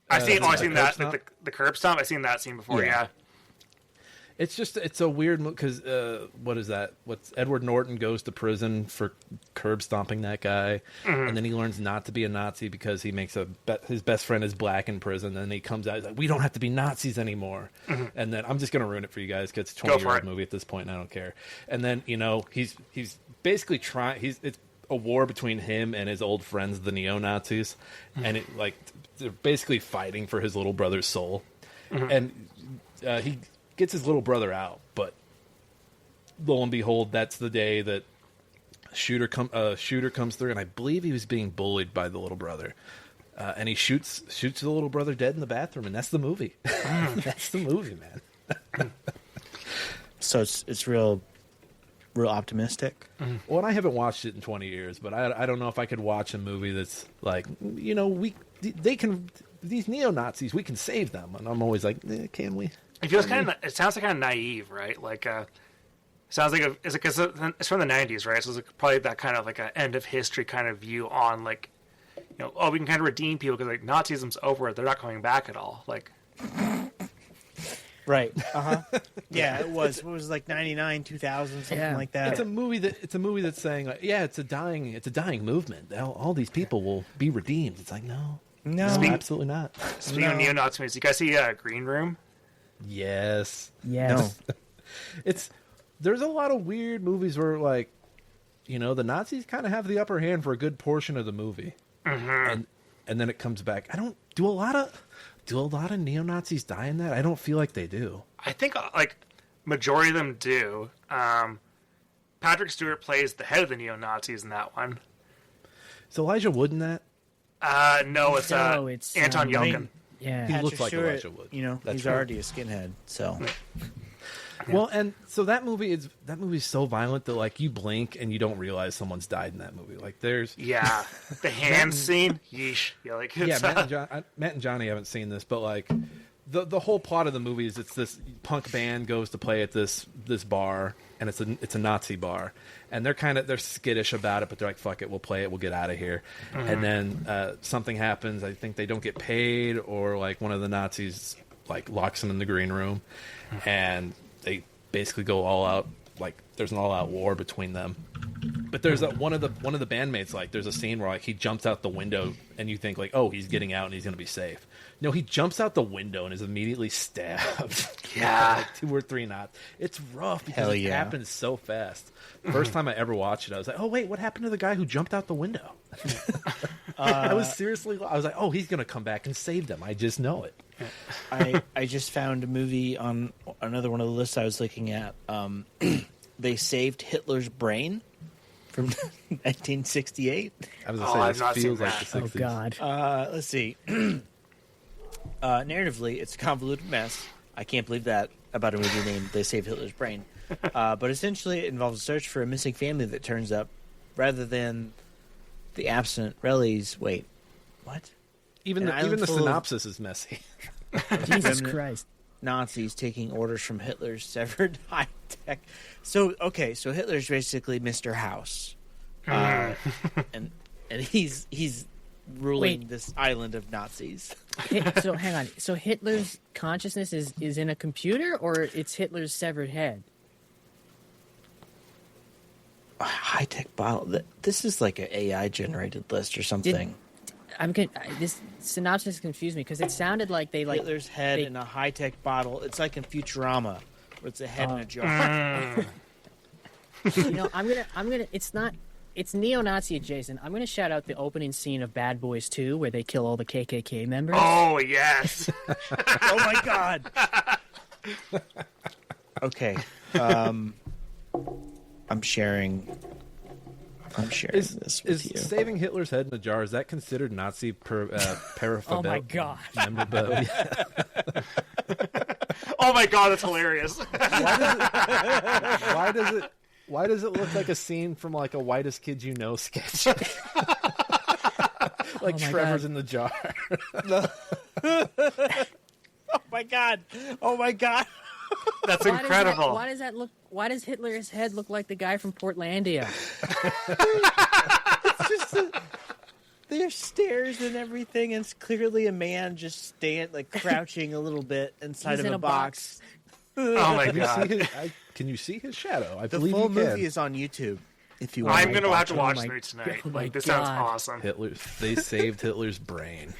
I've seen that, stomp? the curb stomp. I've seen that scene before, yeah. It's a weird because what is that? What's Edward Norton goes to prison for curb stomping that guy, and then he learns not to be a Nazi because he makes his best friend is black in prison, and he comes out, he's like, we don't have to be Nazis anymore, and then I'm just gonna ruin it for you guys because it's a 20-year-old movie at this point, and I don't care. And then he's basically trying. It's a war between him and his old friends, the neo-Nazis, and they're basically fighting for his little brother's soul, and he gets his little brother out, but lo and behold, that's the day that shooter comes through, and I believe he was being bullied by the little brother, and he shoots the little brother dead in the bathroom, and that's the movie. That's the movie, man. So it's real optimistic. Well, and I haven't watched it in 20 years, but I don't know if I could watch a movie that's like, these neo-Nazis, we can save them, and I'm always like, can we? It feels it sounds like kind of naive, right? Like, sounds like it's from the 90s, right? So it's probably that kind of like an end of history kind of view on like, we can kind of redeem people because like Nazism's over, they're not coming back at all. Like, right? Yeah, it was. It was like 99, 2000, something like that. It's a movie that's saying like, it's a dying movement. All these people will be redeemed. It's like no, absolutely not. Speaking of neo-Nazi movies, you guys see Green Room? Yes. No. There's a lot of weird movies where like, the Nazis kind of have the upper hand for a good portion of the movie, and then it comes back. I don't do a lot of neo-Nazis die in that. I don't feel like they do. I think like majority of them do. Patrick Stewart plays the head of the neo-Nazis in that one. Is Elijah Wood in that? No, it's Anton Yelchin. Yeah, he looks like Stewart, Elijah Wood. He's already a skinhead. So, well, and so that movie is so violent that like you blink and you don't realize someone's died in that movie. Like there's the hand scene. Yeesh. Yeah, like Matt and Johnny haven't seen this, but like the whole plot of the movie is it's this punk band goes to play at this bar, and it's a Nazi bar, and they're skittish about it, but they're like, fuck it, we'll play it, we'll get out of here. And then something happens. I think they don't get paid, or like one of the Nazis like locks them in the green room, and they basically go all out. Like there's an all-out war between them. But there's one of the bandmates, like there's a scene where like he jumps out the window and you think like, oh, he's getting out and he's gonna be safe. No, he jumps out the window and is immediately stabbed. Yeah. Like 2 or 3 knots. It's rough because it happens so fast. First time I ever watched it, I was like, oh wait, what happened to the guy who jumped out the window? I was like, oh, he's gonna come back and save them. I just know it. I just found a movie on another one of the lists I was looking at. They saved Hitler's brain from 1968. I was gonna say, this feels like the 60s. Oh God. Let's see. Narratively, it's a convoluted mess. I can't believe that about a movie named They Saved Hitler's Brain. But essentially, it involves a search for a missing family that turns up, rather than the absent Rellies. Wait, what? Even the synopsis is messy. Jesus Christ. Nazis taking orders from Hitler's severed high tech. So Hitler's basically Mr. House, and he's ruling Wait. this island of Nazis. So hang on. So Hitler's consciousness is in a computer, or it's Hitler's severed head? A high-tech bottle. This is like an AI-generated list or something. This synopsis confused me because it sounded like they Hitler's head they- in a high-tech bottle. It's like in Futurama, where it's a head in a jar. I'm gonna. It's neo-Nazi adjacent. I'm gonna shout out the opening scene of Bad Boys 2, where they kill all the KKK members. Oh yes. Oh my god. Okay. I'm sharing this with Is you. saving Hitler's head in a jar, is that considered Nazi paraphernalia? Oh my god. Oh my god, that's hilarious. Why does it look like a scene from like a Whitest Kid You Know sketch? Like Oh my Trevor's God. in the jar. Oh my god. Oh my god. That's incredible. Why does that look? Why does Hitler's head look like the guy from Portlandia? It's just there's stairs and everything, and it's clearly a man just crouching a little bit inside He's of in a a box. Oh my Can you see god. can you see his shadow? I The believe full you can. movie is on YouTube. If you want, I'm gonna have to watch my- the movie tonight. oh my Like this sounds God. awesome. They saved Hitler's brain.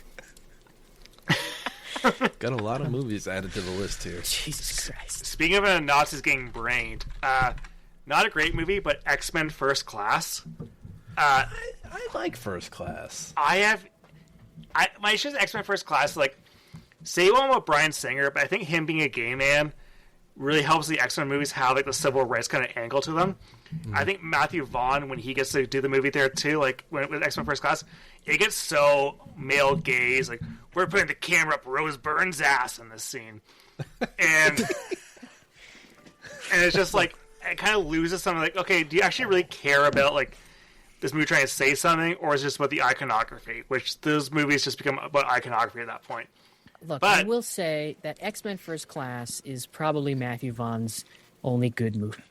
Got a lot of movies added to the list here. Jesus Christ! Speaking of Nazis getting brained, not a great movie, but X-Men First Class. I like First Class. My issue with X-Men First Class is like, say one about Bryan Singer, but I think him being a gay man really helps the X-Men movies have like the civil rights kind of angle to them. I think Matthew Vaughn, when he gets to do the movie there too, like with X-Men First Class, it gets so male gaze. Like, we're putting the camera up Rose Byrne's ass in this scene, and it's just like it kind of loses something. Like, okay, do you actually really care about like this movie trying to say something, or is it just about the iconography? Which those movies just become about iconography at that point. Look, But- I will say that X-Men First Class is probably Matthew Vaughn's only good movie.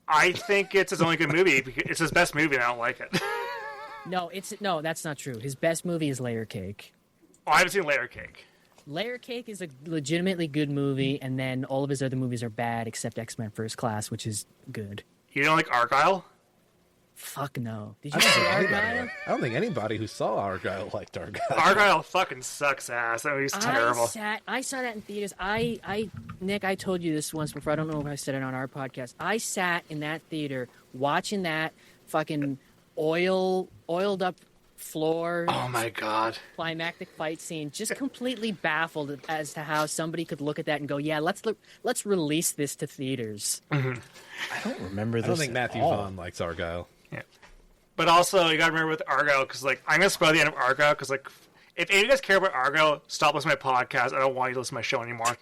I think it's his only good movie. Because it's his best movie, and I don't like it. No, that's not true. His best movie is Layer Cake. Oh, I haven't seen Layer Cake. Layer Cake is a legitimately good movie, and then all of his other movies are bad except X-Men First Class, which is good. You don't like Argyle? Fuck no. Did you see Argyle? I don't think anybody who saw Argyle liked Argyle. Argyle fucking sucks ass. That movie's terrible. I saw that in theaters. Nick, I told you this once before. I don't know if I said it on our podcast. I sat in that theater watching that fucking oiled up floor Oh my god. climactic fight scene, just completely baffled as to how somebody could look at that and go, "Yeah, let's release this to theaters." I don't remember this. I don't think at Matthew all. Vaughn likes Argyle. Yeah. But also, you gotta remember with Argyle, because like I'm gonna spoil the end of Argyle, because like if any of you guys care about Argyle, stop listening to my podcast. I don't want you to listen to my show anymore.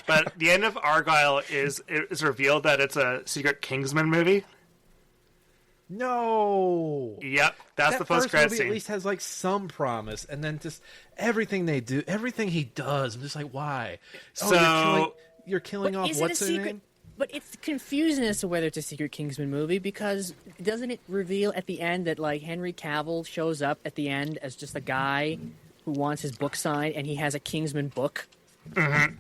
But the end of Argyle is revealed that it's a secret Kingsman movie. No. Yep, that's the That post first credit movie scene. at least has like some promise, and then just everything they do, everything he does, I'm just like, why? So- you're killing off Is it a what's her secret? name? But it's confusing as to whether it's a secret Kingsman movie, because doesn't it reveal at the end that like Henry Cavill shows up at the end as just a guy who wants his book signed, and he has a Kingsman book? That's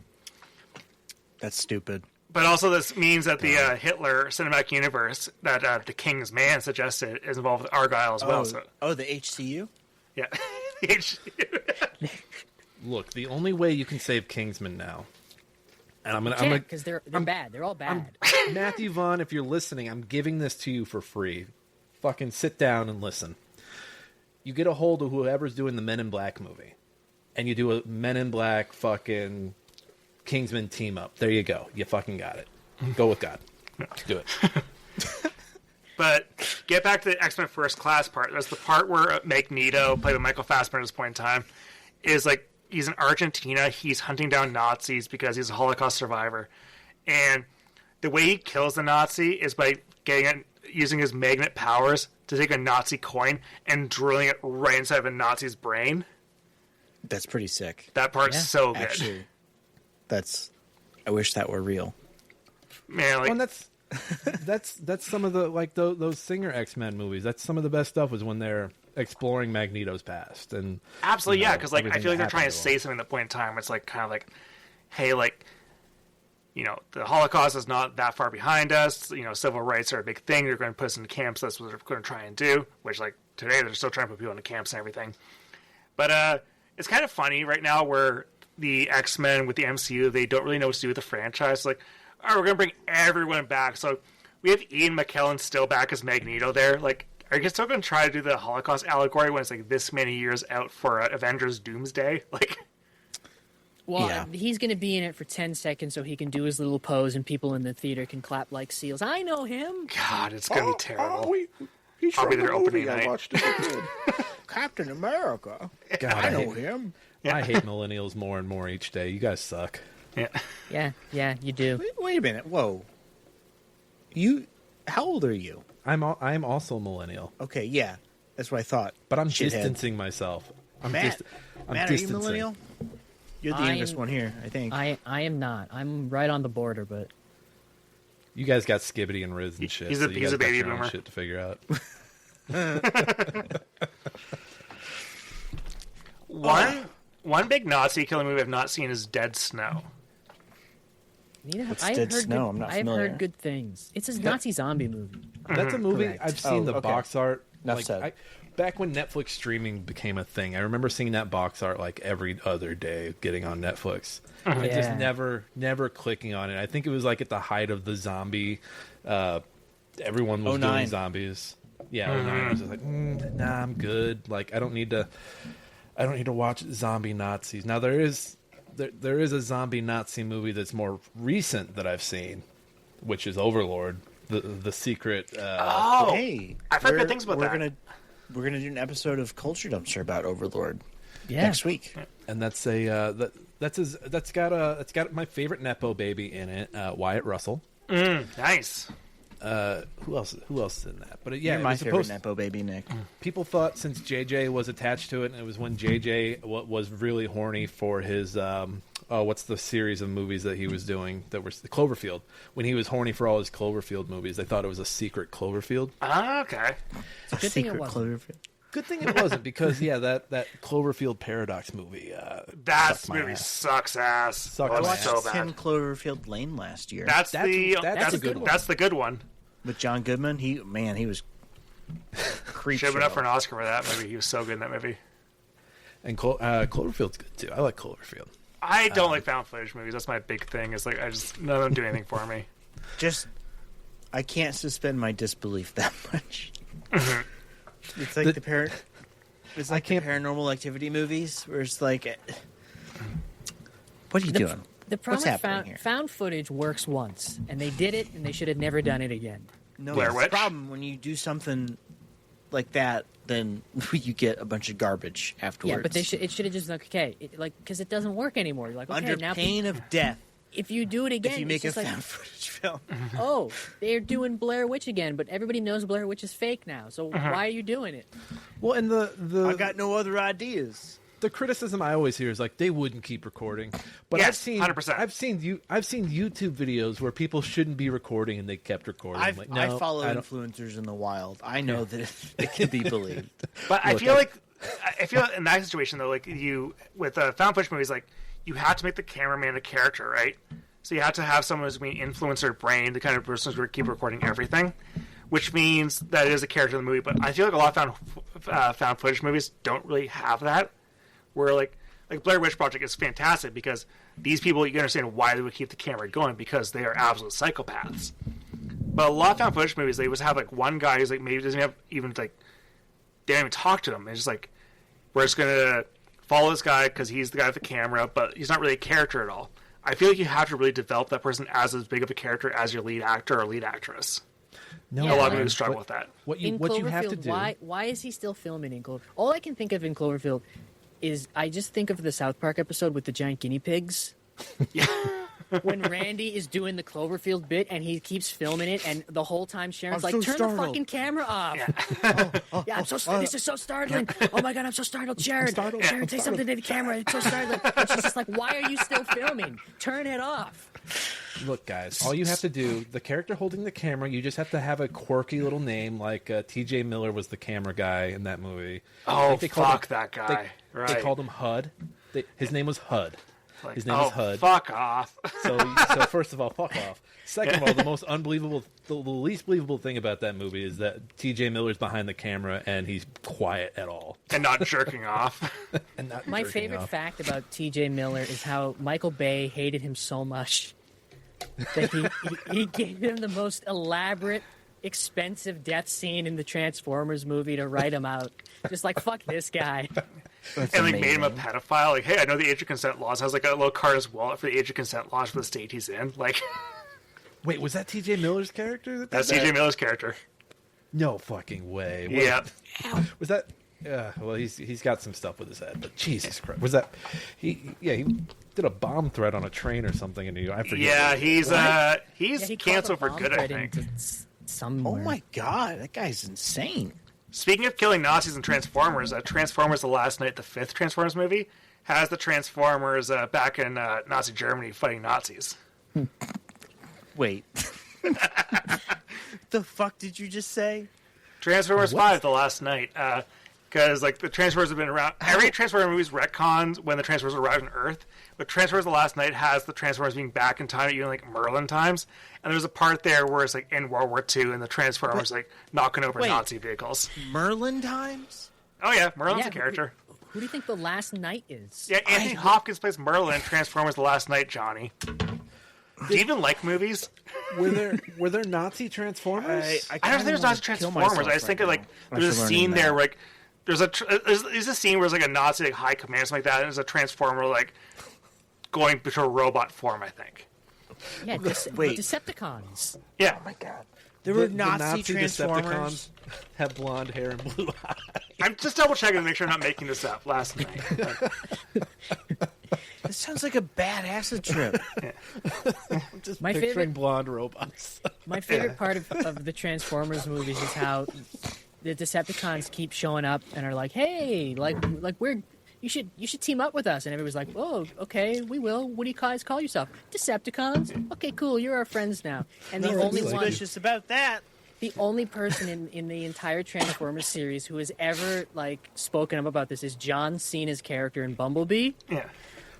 stupid. But also, this means that the Hitler cinematic universe that the King's Man suggested is involved with Argyle as well. So, The HCU? yeah. Look, the only way you can save Kingsman now, and I'm Yeah, gonna because they're bad. They're all bad. Matthew Vaughn, if you're listening, I'm giving this to you for free. Fucking sit down and listen. You get a hold of whoever's doing the Men in Black movie, and you do a Men in Black fucking Kingsman team up. There you go. You fucking got it. Go with God. Do it. But get back to the X-Men First Class part. There's the part where Magneto, played by Michael Fassbender at this point in time, is like, he's in Argentina. He's hunting down Nazis because he's a Holocaust survivor. And the way he kills the Nazi is by using his magnet powers to take a Nazi coin and drilling it right inside of a Nazi's brain. That's pretty sick. That part's Yeah. so good. Actually, I wish that were real. Man, like, Well, and that's some of the like those Singer X-Men movies. That's some of the best stuff was when they're exploring Magneto's past, and absolutely, yeah, because like I everything feel like that they're trying to happened say something at the point in time. It's like kind of like, hey, like, the Holocaust is not that far behind us. Civil rights are a big thing. They're going to put us in camps. That's what they're going to try and do. Which, like, today they're still trying to put people into camps and everything. But it's kind of funny right now where the X-Men with the MCU, they don't really know what to do with the franchise. Like, all right, we're going to bring everyone back. So we have Ian McKellen still back as Magneto there. Like, are you still going to try to do the Holocaust allegory when it's like this many years out for Avengers Doomsday? Like, well, he's going to be in it for 10 seconds so he can do his little pose and people in the theater can clap like seals. I know him. God, it's going to be terrible. He's I'll be from there the movie opening night. I watched as a kid. Captain America. God, I know him. Yeah. I hate millennials more and more each day. You guys suck. Yeah. Yeah, you do. Wait a minute. Whoa. How old are you? I'm also a millennial, Okay, yeah. That's what I thought. but I'm Shithead. distancing myself. Matt, I'm Matt, are you distancing. millennial? You're the youngest one here, I think. I am not. I'm right on the border, but You guys got Skibbity and Riz and shit. He's so a you guys got baby your own boomer. shit to figure out. One big Nazi killing movie I've not seen is Dead Snow. What's I've Dead heard Snow? good, I'm not I've familiar. heard good things. It's a Nazi zombie movie. That's a movie. Correct. I've seen the okay. box art. Enough said. Back when Netflix streaming became a thing, I remember seeing that box art like every other day getting on Netflix. I just never clicking on it. I think it was like at the height of the zombie. Everyone was 09. doing zombies. Yeah, 09. I was just like, nah, I'm good. Like, I don't need to watch zombie Nazis. Now there is a zombie Nazi movie that's more recent that I've seen, which is Overlord, the secret. Hey, I've heard good things about that. We're gonna do an episode of Culture Dumpster about Overlord Yeah. next week. And that's that's got my favorite nepo baby in it, Wyatt Russell. Nice. Who else is in that? But You're it my was favorite supposed. Nepo baby, Nick. People thought since JJ was attached to it, and it was when JJ was really horny for his what's the series of movies that he was doing that was the Cloverfield. When he was horny for all his Cloverfield movies, they thought it was a secret Cloverfield. Okay. It's a good thing it Secret wasn't. Cloverfield. Good thing it wasn't, because that Cloverfield Paradox movie. That sucked my movie ass. sucks ass. Sucked Oh, my it's ass. so 10 bad. Cloverfield Lane last year That's a good one. That's the good one. with John Goodman. He was creep Should have been up show. for an Oscar for that movie. He was so good in that movie. And Cloverfield's good too. I like Cloverfield. I don't like found footage movies. That's my big thing. Is like none of them do anything for me. Just I can't suspend my disbelief that much. It's like The- the parent. It's like the Paranormal Activity movies, where it's like, what are you doing? The problem What's with happening here? found footage works once, and they did it, and they should have never done it again. No, Blair it's Witch? the problem when you do something like that, then you get a bunch of garbage afterwards. Yeah, but it should have just okay, because it doesn't work anymore. You're like, okay, under now pain of death if you do it again, if you make it's a just found footage film. like, oh, they're doing Blair Witch again, but everybody knows Blair Witch is fake now. So why are you doing it? Well, and I got no other ideas. the criticism I always hear is like they wouldn't keep recording. But Yes, I've seen 100%. I've seen YouTube videos where people shouldn't be recording and they kept recording. I No, follow I don't- influencers in the wild. I know that it can be believed. But Look, I feel in that situation though, like you with found footage movies, like you have to make the cameraman a character, right? So you have to have someone who's going to influence their brain, the kind of person who's going to keep recording everything, which means that it is a character in the movie. But I feel like a lot of found footage movies don't really have that. Where like Blair Witch Project is fantastic because these people, you understand why they would keep the camera going because they are absolute psychopaths. But a lot of found footage movies, they always have like one guy who's like maybe doesn't have even like they don't even talk to him. It's just like we're just gonna follow this guy because he's the guy with the camera, but he's not really a character at all. I feel like you have to really develop that person as big of a character as your lead actor or lead actress. No, Yeah, A lot of man. movies struggle with that. What In you Cloverfield, have to do. why is he still filming in Cloverfield? All I can think of in Cloverfield is I just think of the South Park episode with the giant guinea pigs. When Randy is doing the Cloverfield bit and he keeps filming it, and the whole time Sharon's I'm like, so "Turn startled." the fucking camera off!" Yeah, I'm so. This is so startling. Oh my god, I'm so startled, Sharon. Sharon, say something to the camera. It's so startling. And she's just like, "Why are you still filming? Turn it off." Look, guys, all you have to do, the character holding the camera, you just have to have a quirky little name, like T.J. Miller was the camera guy in that movie. Oh, fuck that guy. They called him HUD. His name was HUD. Like, His name is HUD. Fuck off. So first of all, fuck off. Second of all, the least believable thing about that movie is that T.J. Miller's behind the camera and he's quiet at all. And not jerking off. My favorite fact about T.J. Miller is how Michael Bay hated him so much that he gave him the most elaborate, expensive death scene in the Transformers movie to write him out. Just like, fuck this guy. That's And like amazing. made him a pedophile. Like, hey, I know the age of consent laws has like a little card as wallet for the age of consent laws for the state he's in. Like, Wait, was that T.J. Miller's character? that's T.J. Miller's character. No fucking way. Yeah. Was that? Well, he's got some stuff with his head, but Jesus Christ, was that? He did a bomb threat on a train or something in New York. I forget. Yeah, he's Yeah, he canceled for called a good, I bomb think. threat into somewhere. Oh my god, that guy's insane. Speaking of killing Nazis and Transformers, Transformers: The Last Night, the fifth Transformers movie, has the Transformers back in Nazi Germany fighting Nazis. Wait. The fuck did you just say? Transformers 5, The Last Night. Because like the Transformers have been around. Every Transformers movie is retcons when the Transformers arrive on Earth. But Transformers: The Last Night has the Transformers being back in time, even like Merlin times. And there's a part there where it's like in World War II, and the Transformers like knocking over Nazi vehicles. Merlin times? Oh yeah, Merlin's Yeah, a character. Who do you think the Last Night is? Yeah, Anthony Hopkins plays Merlin in Transformers: The Last Night. Johnny, do you even like movies? Were there Nazi Transformers? I don't think there's Nazi Transformers. I just think of like there's a scene there where like there's a scene where there's like a Nazi like high command or something like that, and there's a Transformer like going to a robot form, I think. Yeah, wait. Decepticons. Yeah. Oh my god. There were Nazi Transformers. Decepticons have blonde hair and blue eyes. I'm just double checking to make sure I'm not making this up. Last night. This sounds like a bad acid trip. I'm just My picturing favorite- blonde robots. My favorite part of the Transformers movies is how the Decepticons keep showing up and are like, "Hey, like you should team up with us." And everybody's like, "Oh, okay, we will. What do you guys call yourself? Decepticons? Okay, cool. You're our friends now." And the only Nothing one, suspicious about that. the only person in the entire Transformers series who has ever like spoken up about this is John Cena's character in Bumblebee. Yeah.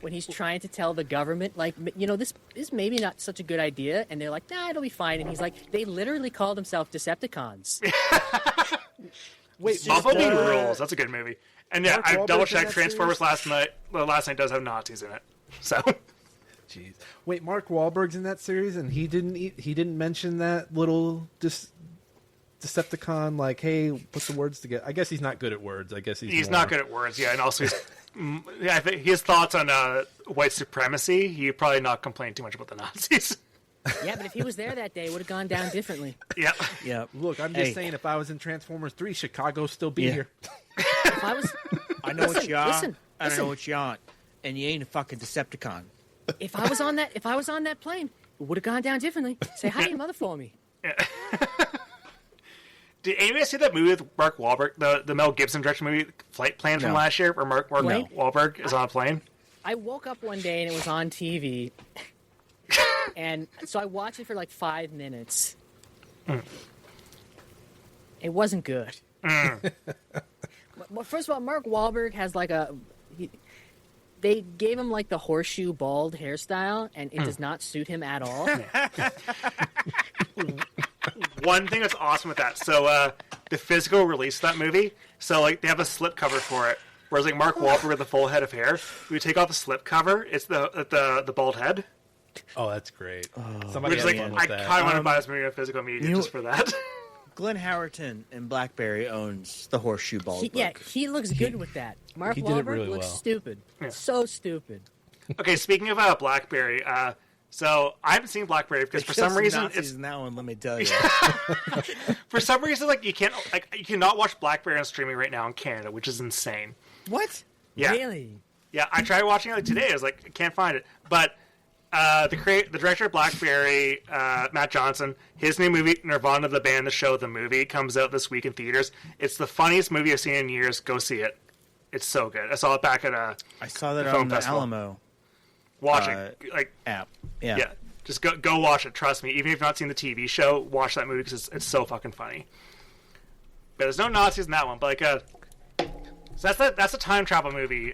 When he's trying to tell the government, like, you know, this is maybe not such a good idea, and they're like, nah, it'll be fine. And he's like, they literally call themselves Decepticons. Wait, Bumblebee rules. That's a good movie. And yeah, Mark I Wahlberg's double in checked that Transformers series? Last Night. Well, Last Night does have Nazis in it. So Jeez. Wait, Mark Wahlberg's in that series, and he didn't mention that little Decepticon, like, hey, put the words together. I guess he's not good at words. I guess he's not good at words. Yeah, and also I think his thoughts on white supremacy. He probably not complain too much about the Nazis. Yeah, but if he was there that day, it would have gone down differently. Yeah. Yeah. Look, I'm just saying, if I was in Transformers 3, Chicago'd still be Yeah. here. If I was, I know what you are. listen, I listen. know what you aren't. And you ain't a fucking Decepticon. if I was on that plane, it would have gone down differently. Say hi to your mother for me. Did anybody see that movie with Mark Wahlberg, the Mel Gibson directed movie, Flight Plan from No. last year, where Mark Wahlberg is on a plane? I woke up one day and it was on TV, and so I watched it for like 5 minutes. It wasn't good. Well, first of all, Mark Wahlberg has like they gave him like the horseshoe bald hairstyle, and it does not suit him at all. One thing that's awesome with that, so the physical release of that movie, so like they have a slip cover for it, whereas like Mark Wahlberg with a full head of hair, we take off the slip cover, it's the bald head, Oh, that's great. Somebody which is had like fun with I that. kind of want to buy this movie on physical media just for that. Glenn Howerton and BlackBerry owns the horseshoe bald look. He looks good with that. Mark he did it Wahlberg really looks well. stupid. Yeah. So stupid. Okay, speaking of BlackBerry, so I haven't seen BlackBerry because for some reason it's in that one. Let me tell you. like you cannot watch BlackBerry on streaming right now in Canada, which is insane. What? Yeah, Really? yeah. I tried watching it like today. I was like, I can't find it. But the director of BlackBerry, Matt Johnson, his new movie Nirvana, the band, the show, the movie comes out this week in theaters. It's the funniest movie I've seen in years. Go see it. It's so good. I saw it back at I saw that The film on the festival. Alamo watch it. Like app. Yeah. yeah, just go watch it. Trust me. Even if you've not seen the TV show, watch that movie because it's so fucking funny. But there's no Nazis in that one. But so that's a time travel movie.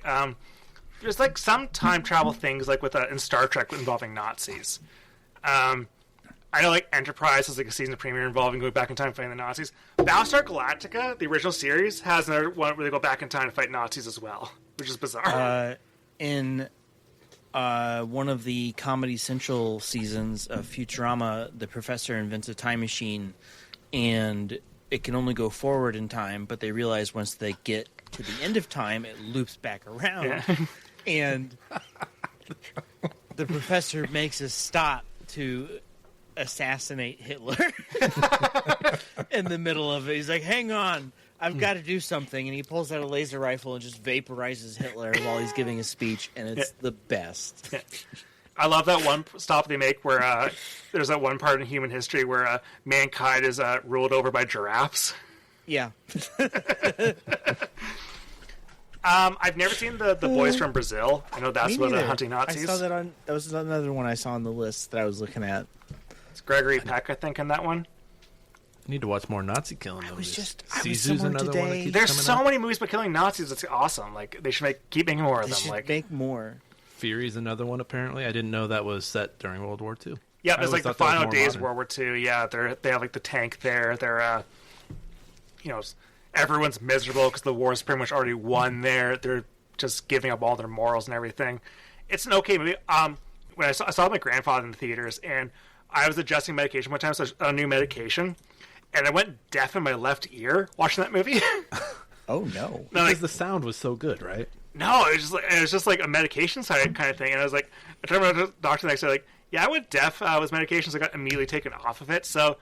There's like some time travel things like with in Star Trek involving Nazis. I know like Enterprise has like a season premiere involving going back in time fighting the Nazis. Battlestar Galactica, the original series, has another one where they go back in time to fight Nazis as well, which is bizarre. In one of the Comedy Central seasons of Futurama, the professor invents a time machine, and it can only go forward in time, but they realize once they get to the end of time, it loops back around. Yeah. And the professor makes a stop to assassinate Hitler in the middle of it. He's like, hang on, I've got to do something. And he pulls out a laser rifle and just vaporizes Hitler while he's giving a speech, and it's the best. Yeah. I love that one stop they make where there's that one part in human history where mankind is ruled over by giraffes. Yeah. I've never seen the Boys from Brazil. I know that's about hunting Nazis. I saw that was another one I saw on the list that I was looking at. It's Gregory Peck, I think, in that one. I need to watch more Nazi killing movies. I was Sisu's somewhere another today. one that keeps There's coming so up. many movies about killing Nazis. It's awesome. Like they should keep making more of They them. should Like make more. Fury's another one, apparently. I didn't know that was set during World War II. yeah, I it's like the always thought that was final more days modern. of World War II. Yeah, they have like the tank there. They're everyone's miserable because the war's pretty much already won there. They're just giving up all their morals and everything. It's an okay movie. When I saw my grandfather in the theaters, and I was adjusting medication one time, so a new medication, and I went deaf in my left ear watching that movie. Oh no! Because the sound was so good, right? No, it was just like a medication side kind of thing, and I was like, I turned around to the doctor the next day, like, yeah, I went deaf with medications. I got immediately taken off of it. So,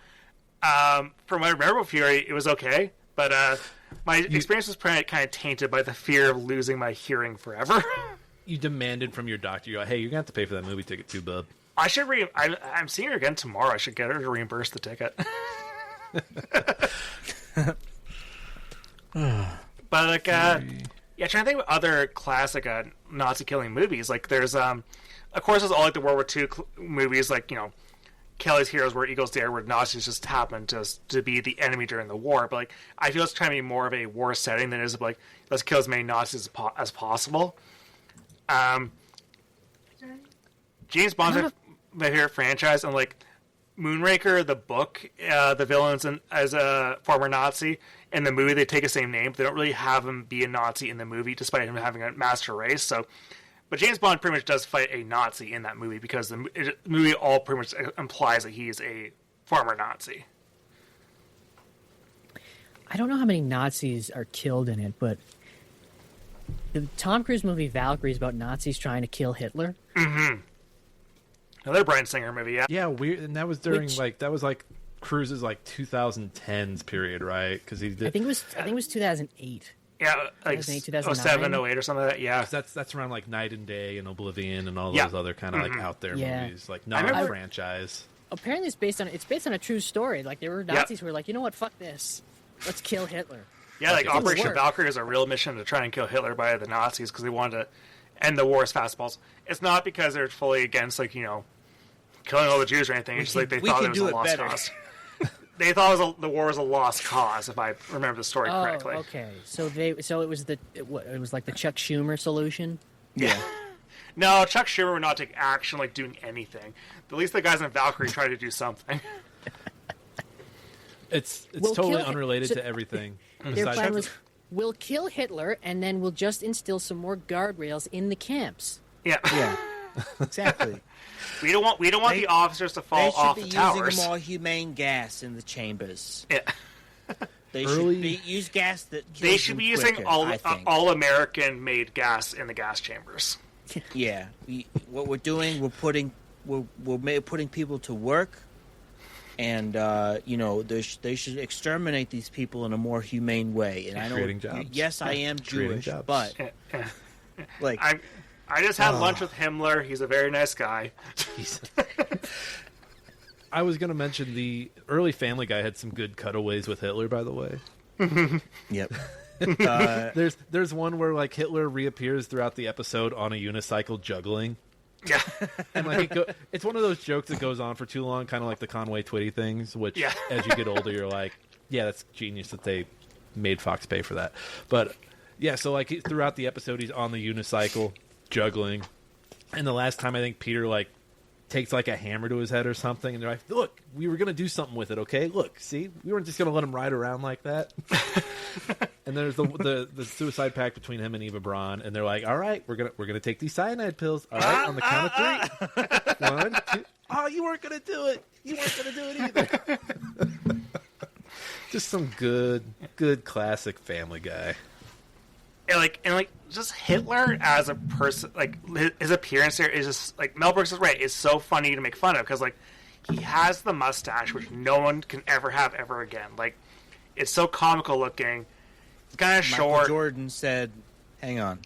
from what I remember of Fury, it was okay, but my experience was kind of tainted by the fear of losing my hearing forever. You demanded from your doctor, you're like, hey, you're going to have to pay for that movie ticket too, bub. I should I'm seeing her again tomorrow. I should get her to reimburse the ticket. But like, yeah, trying to think of other classic Nazi killing movies. Like, there's of course, there's all like the World War II movies, like Kelly's Heroes, where Eagles Dare, where Nazis just happen to be the enemy during the war. But like, I feel it's trying to be more of a war setting than it is like let's kill as many Nazis as possible. James Bond's my favorite franchise, and like Moonraker, the book, the villains as a former Nazi. In the movie, they take the same name, but they don't really have him be a Nazi in the movie, despite him having a master race. So, but James Bond pretty much does fight a Nazi in that movie because the movie all pretty much implies that he is a former Nazi. I don't know how many Nazis are killed in it, but the Tom Cruise movie Valkyrie is about Nazis trying to kill Hitler. Mm-hmm. Another Bryan Singer movie, yeah. Yeah, weird. And that was during that was Cruise's 2010s period, right? Because he did. I think it was 2008. Yeah, like 2008, 2009. 07, 08 or something like that. Yeah, that's around like Night and Day and Oblivion and all those other kind of like out there movies, like non-franchise. Apparently, it's based on a true story. Like there were Nazis who were like, you know what, fuck this, let's kill Hitler. Yeah, like Operation Valkyrie is a real mission to try and kill Hitler by the Nazis because they wanted to end the war as fast as possible. It's not because they're fully against killing all the Jews or anything. It's just like they thought it was a lost cause. They thought the war was a lost cause, if I remember the story correctly. Okay. So it was like the Chuck Schumer solution. Yeah. No, Chuck Schumer would not take action like doing anything. At least the guys in Valkyrie tried to do something. It's totally unrelated to everything. Their plan was, we'll kill Hitler and then we'll just instill some more guardrails in the camps. Yeah. Yeah. Exactly. We don't want the officers to fall off the towers. They should be using more humane gas in the chambers. Yeah. They should use gas that kills They should be using quicker, all American made gas in the gas chambers. Yeah. What we're doing, we're putting people to work, and they should exterminate these people in a more humane way. And I know, creating jobs. Yes, I am Jewish, but like. I just had lunch with Himmler. He's a very nice guy. I was going to mention the early Family Guy had some good cutaways with Hitler, by the way. Yep. There's one where Hitler reappears throughout the episode on a unicycle juggling. Yeah. And like it's one of those jokes that goes on for too long, kind of like the Conway Twitty things, which as you get older, you're like, yeah, that's genius that they made Fox pay for that. But yeah, so like throughout the episode, he's on the unicycle, juggling. And the last time I think Peter like takes like a hammer to his head or something, and they're like, look, we were going to do something with it, okay? Look, see? We weren't just going to let him ride around like that. And there's the suicide pact between him and Eva Braun, and they're like, all right, we're gonna take these cyanide pills. All right, on the count of 3. 1, 2. Oh, you weren't going to do it. You weren't going to do it either. Just some good classic Family Guy. And just Hitler as a person, like his appearance here is just like Mel Brooks is right. It's so funny to make fun of because like he has the mustache which no one can ever have ever again. Like it's so comical looking. It's kind of short. Michael Jordan said, "Hang on."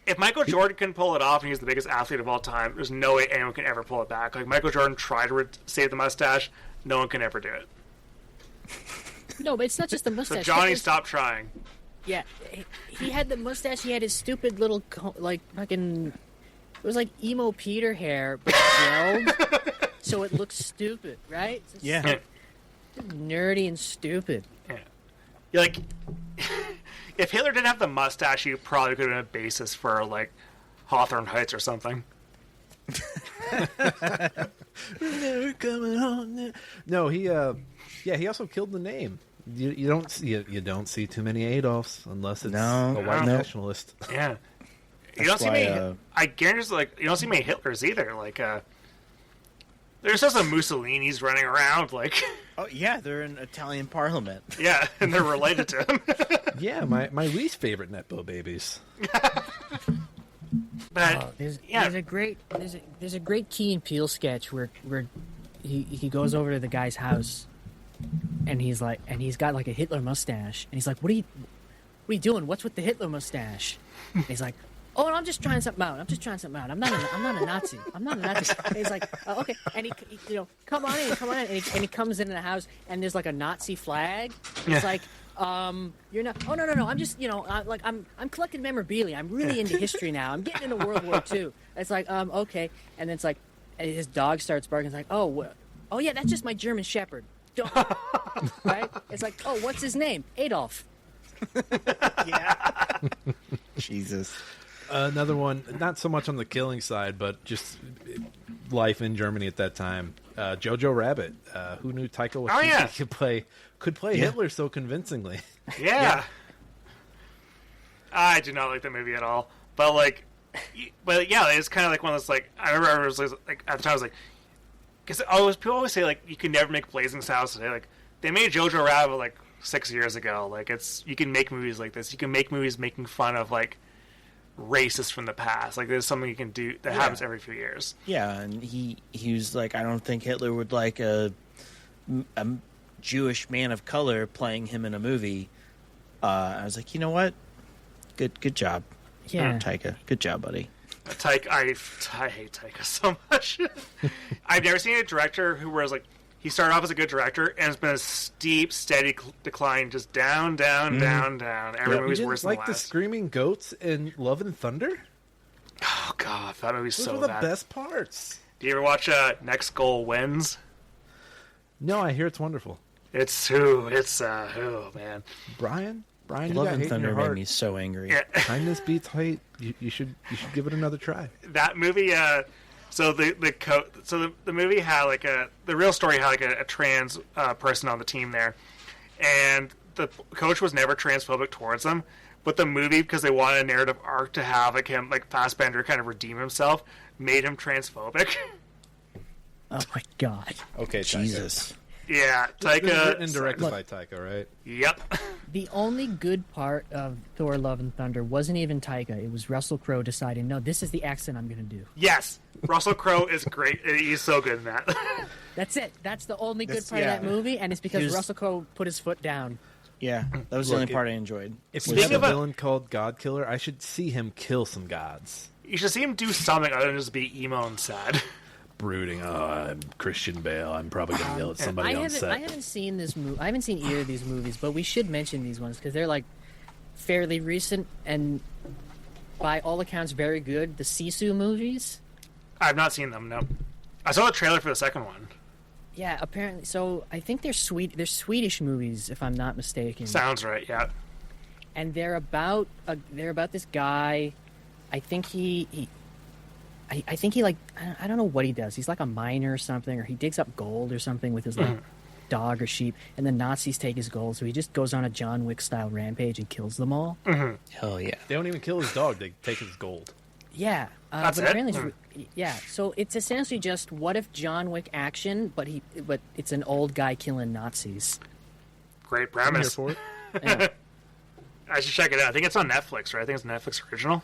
If Michael Jordan can pull it off and he's the biggest athlete of all time, there's no way anyone can ever pull it back. Like Michael Jordan tried to save the mustache, no one can ever do it. No, but it's not just the mustache. So Johnny, stop trying. Yeah, he had the mustache. He had his stupid little, like, fucking... It was like emo Peter hair, but gelled, so it looks stupid, right? Yeah. Nerdy and stupid. Yeah. You're like... If Hitler didn't have the mustache, he probably could have been a basis for, like, Hawthorne Heights or something. We're never coming home now. No, he also killed the name. You don't see too many Adolfs unless it's a white nationalist. Yeah, you don't see many. I guarantee, like you don't see many Hitlers either. Like, there's just some Mussolinis running around. Like, oh yeah, they're in Italian Parliament. Yeah, and they're related to him. Yeah, my least favorite Nepo babies. But there's a great Key and Peele sketch where he goes over to the guy's house. And he's got like a Hitler mustache, and he's like, "What are you doing? What's with the Hitler mustache?" And he's like, "Oh, no, I'm just trying something out. I'm not a Nazi. I'm not a Nazi." And he's like, oh, "Okay." And he come on in, and he comes into the house, and there's like a Nazi flag. It's like, you're not. Oh no. I'm just I'm collecting memorabilia. I'm really into history now. I'm getting into World War II. It's like okay, and then it's like his dog starts barking. It's like, oh yeah, that's just my German Shepherd. Right? It's like, oh, what's his name? Adolf. Yeah. Jesus. Another one, not so much on the killing side, but just life in Germany at that time. Jojo Rabbit. Who knew Taika Waititi could play Hitler so convincingly? Yeah. I do not like that movie at all. But yeah, it's kind of like one of those like I remember I was like at the time I was like. Because people always say, like, you can never make Blazing Saddles today. Like, they made Jojo Rabbit, like, 6 years ago. Like, you can make movies like this. You can make movies making fun of, like, racists from the past. Like, there's something you can do that happens every few years. Yeah, and he was like, I don't think Hitler would like a Jewish man of color playing him in a movie. I was like, you know what? Good job. Yeah. Taika. Good job, buddy. Taika, I hate Taika so much. I've never seen a director who was like he started off as a good director and it's been a steep, steady decline, just down. Every movie's worse than the last. The Screaming Goats in Love and Thunder? Oh god, that movie's so bad. Those were the best parts. Do you ever watch Next Goal Wins? No, I hear it's wonderful. It's man. Brian, Love and Thunder made me so angry. Yeah. Kindness beats hate. You should give it another try. That movie. So the movie had the real story had a trans person on the team there, and the coach was never transphobic towards them. But the movie, because they wanted a narrative arc to have him Fassbender kind of redeem himself, made him transphobic. Oh my god. Okay, Jesus. Taika. Yeah, Taika. Taika. And directed by Taika, right? Yep. The only good part of Thor: Love and Thunder wasn't even Taika. It was Russell Crowe deciding, no, this is the accent I'm going to do. Yes, Russell Crowe is great. He's so good in that. That's it. That's the only good part of that movie, and it's because Russell Crowe put his foot down. Yeah, that was the only part I enjoyed. If we have a villain called God Killer, I should see him kill some gods. You should see him do something other than just be emo and sad. Brooding, I'm Christian Bale. I'm probably going to yell at somebody on set. I haven't seen this movie. I haven't seen either of these movies, but we should mention these ones because they're fairly recent and, by all accounts, very good. The Sisu movies. I've not seen them. No, I saw the trailer for the second one. Yeah, apparently. So I think they're Swedish movies, if I'm not mistaken. Sounds right. Yeah. And they're about this guy. I think I think he like I don't know what he does. He's like a miner or something, or he digs up gold or something with his like dog or sheep. And the Nazis take his gold, so he just goes on a John Wick style rampage and kills them all. Hell yeah! They don't even kill his dog; they take his gold. Yeah, That's but it? apparently, yeah. So it's essentially just what if John Wick action, but it's an old guy killing Nazis. Great I'm here premise. for it. Yeah. I should check it out. I think it's on Netflix, right? I think it's Netflix original.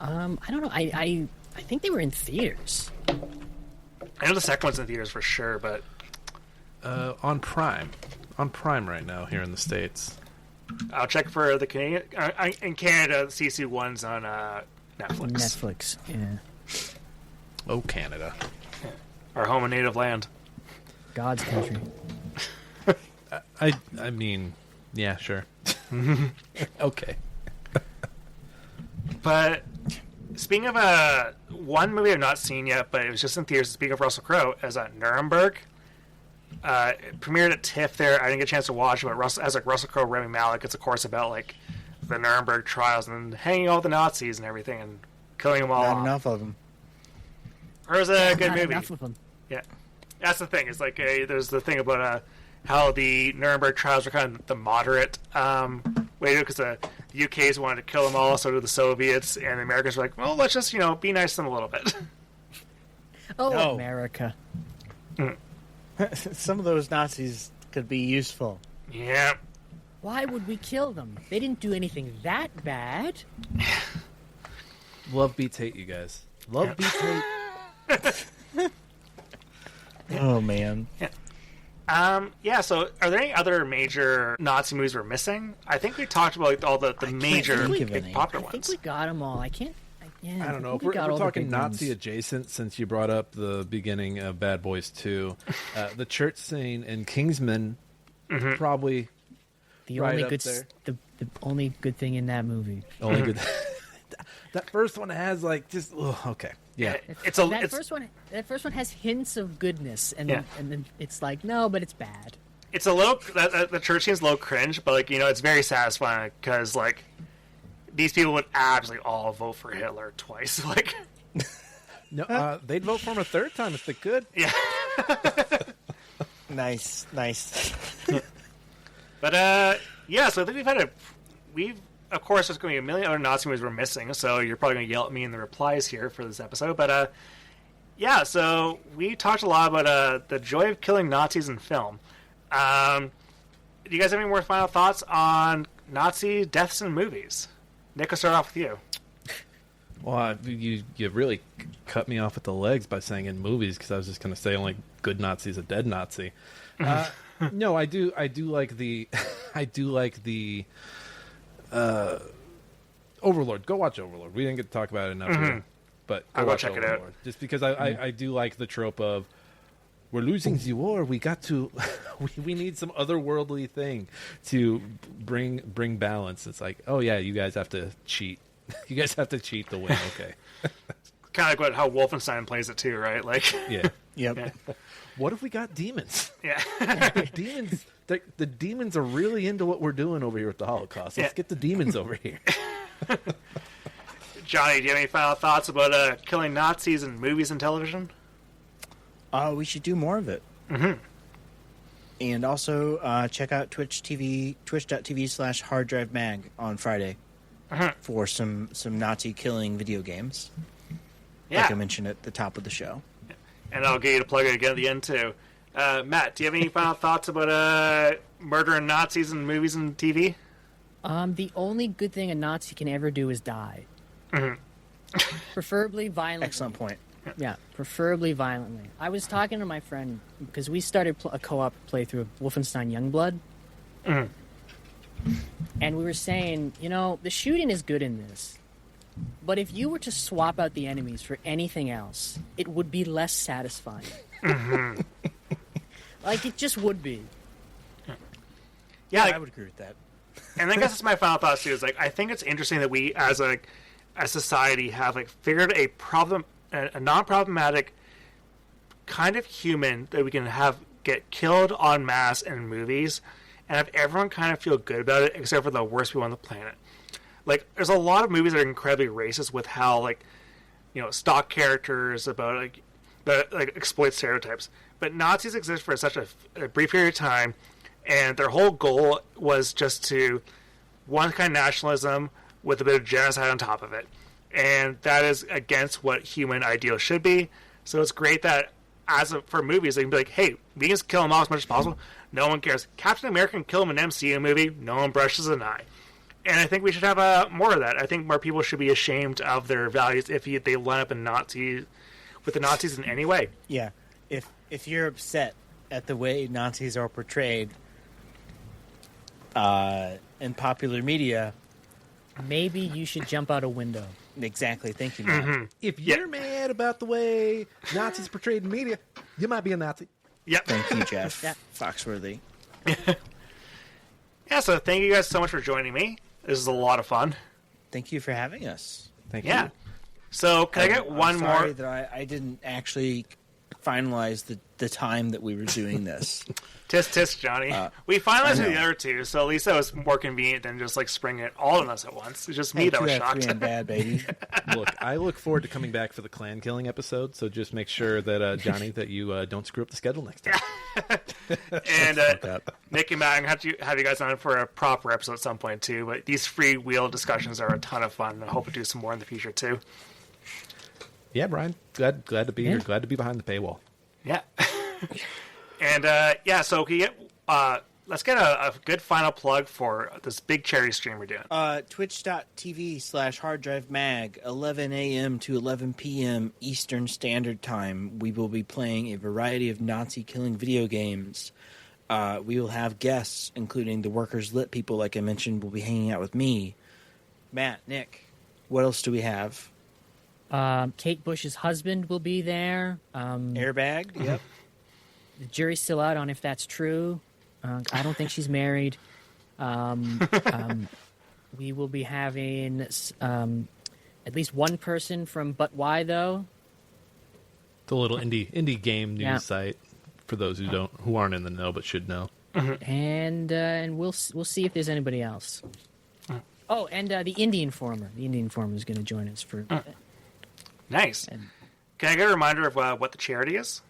I don't know. I think they were in theaters. I know the second one's in theaters for sure, but On Prime right now here in the States. I'll check for the Canadian. In Canada, the CC one's on Netflix. Netflix. Yeah. Oh, Canada. Our home and native land. God's country. I mean, yeah, sure. Okay. But speaking of one movie I've not seen yet, but it was just in theaters. Speaking of Russell Crowe, as Nuremberg. It premiered at TIFF there. I didn't get a chance to watch it, but Russell Crowe, Rami Malek, it's of course about like the Nuremberg trials and hanging all the Nazis and everything and killing them all Not off. enough of them. Or was a good Not movie. enough of them. Yeah, that's the thing. It's like there's the thing about how the Nuremberg trials were kind of the moderate way to do it, because the UK's wanted to kill them all, so did the Soviets, and the Americans were like, well, let's just be nice to them a little bit. Oh, No. America. Some of those Nazis could be useful. Yeah. Why would we kill them? They didn't do anything that bad. Love beats hate, you guys. Love beats hate. Oh man. Yeah, so are there any other major Nazi movies we're missing? I think we talked about like, all the major think of big any. popular I think ones. we got them all. I can't. I don't know. think If we're got all the talking big Nazi ones. adjacent, since you brought up the beginning of Bad Boys 2, the church scene in Kingsman probably The right only up good, there. the only good thing in that movie. only good. That first one has like just okay, yeah. That first one has hints of goodness, and Yeah. then it's like no, but it's bad. It's a little the church scene's a little cringe, but like it's very satisfying because like these people would absolutely all vote for Hitler twice. Like, No, they'd vote for him a third time if they could. yeah. Nice. But yeah. So I think we've of course there's going to be a million other Nazi movies we're missing. So you're probably going to yell at me in the replies here for this episode. But yeah. So we talked a lot about the joy of killing Nazis in film. Do you guys have any more final thoughts on Nazi deaths in movies? Nick, I'll start off with you. Well, you really cut me off at the legs by saying in movies, because I was just going to say only good Nazi's a dead Nazi. No, I do like the Overlord. Go watch Overlord. We didn't get to talk about it enough here, but I'll go go watch check it Overlord. out. Just because I do like the trope of we're losing the war. We got to we need some otherworldly thing to bring balance. It's like, oh yeah, you guys have to cheat. You guys have to cheat to win. Okay. Kind of like how Wolfenstein plays it too, right? Like, Yeah. Yep. Yeah. What if we got demons? yeah. Demons. The demons are really into what we're doing over here with the Holocaust. Let's Yeah. get the demons over here. Johnny, do you have any final thoughts about killing Nazis in movies and television? We should do more of it. Mm-hmm. And also check out twitch.tv/harddrivemag on Friday for some Nazi killing video games. Yeah. Like I mentioned at the top of the show. And I'll get you to plug it again at the end too. Matt, do you have any final thoughts about murdering Nazis in movies and TV? The only good thing a Nazi can ever do is die. Preferably violently. Excellent point. Yeah, preferably violently. I was talking to my friend because we started a co-op playthrough of Wolfenstein Youngblood. And we were saying, the shooting is good in this. But if you were to swap out the enemies for anything else, it would be less satisfying. Like, it just would be. Yeah, I would agree with that. and I guess that's my final thoughts too. Is like I think it's interesting that we, as a society, have like figured a problem a non-problematic kind of human that we can have get killed en masse in movies and have everyone kind of feel good about it except for the worst people on the planet. Like, there's a lot of movies that are incredibly racist with how, like, you know, stock characters about, like, that, like, exploit stereotypes. But Nazis exist for such a brief period of time, and their whole goal was just to one kind of nationalism with a bit of genocide on top of it. And that is against what human ideals should be. So it's great that for movies, they can be like, hey, we can just kill them all as much as possible. No one cares. Captain America can kill him in an MCU movie. No one brushes an eye. And I think we should have more of that. I think more people should be ashamed of their values if they line up with the Nazis in any way. Yeah. If you're upset at the way Nazis are portrayed in popular media, maybe you should jump out a window. Exactly. Thank you, Matt. Mm-hmm. If you're mad about the way Nazis portrayed in media, you might be a Nazi. Yep. Thank you, Jeff. Yeah. Foxworthy. Yeah, so thank you guys so much for joining me. This is a lot of fun. Thank you for having us. Thank you. Yeah. So can I get one I'm sorry more? that I didn't actually finalize the time that we were doing this. Tisk, Johnny. We finalized with the other two, so at least that was more convenient than just like springing it all on us at once. It's just me that was shocked. Three and bad, baby. Look, I look forward to coming back for the clan killing episode, so just make sure that, Johnny, that you don't screw up the schedule next time. And Nick and Matt, I'm going to have you guys on for a proper episode at some point too, but these freewheel discussions are a ton of fun, and I hope to do some more in the future too. Yeah, Brian, glad to be here. Glad to be behind the paywall. Yeah. And so can you get, let's get a good final plug for this big charity stream we're doing. Twitch.tv/harddrivemag, 11 a.m. to 11 p.m. Eastern Standard Time. We will be playing a variety of Nazi-killing video games. We will have guests, including the Workers Lit people, like I mentioned, will be hanging out with me. Matt, Nick, what else do we have? Kate Bush's husband will be there. Airbag, yep. The jury's still out on if that's true. I don't think she's married. We will be having at least one person from But Why, though. It's a little indie game news site for those who aren't in the know but should know. And we'll see if there's anybody else. Oh, and the Indian Informer. The Indian Informer is going to join us for. Nice. Can I get a reminder of what the charity is?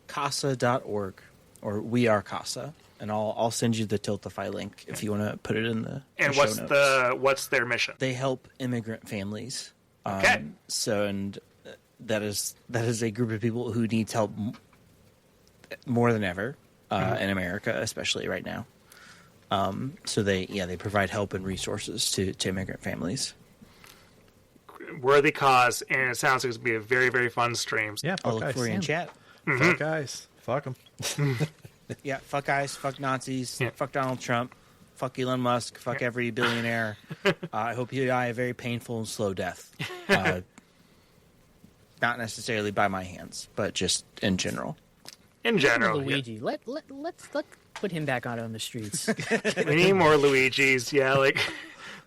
CASA.org, or We Are CASA, and I'll send you the Tiltify link if you want to put it in the And show notes. what's their mission? They help immigrant families. Okay. That is a group of people who needs help more than ever in America, especially right now. So they provide help and resources to immigrant families. Worthy cause, and it sounds like it's going to be a very, very fun stream. Yeah, I'll fuck look guys. for you in chat. Fuck guys. Fuck them. Yeah, fuck guys, fuck Nazis, Yeah. fuck Donald Trump, fuck Elon Musk, fuck every billionaire. I hope you die a very painful and slow death. Not necessarily by my hands, but just in general. In general, Luigi. Let's put him back out on the streets. we need more Luigis. Yeah, like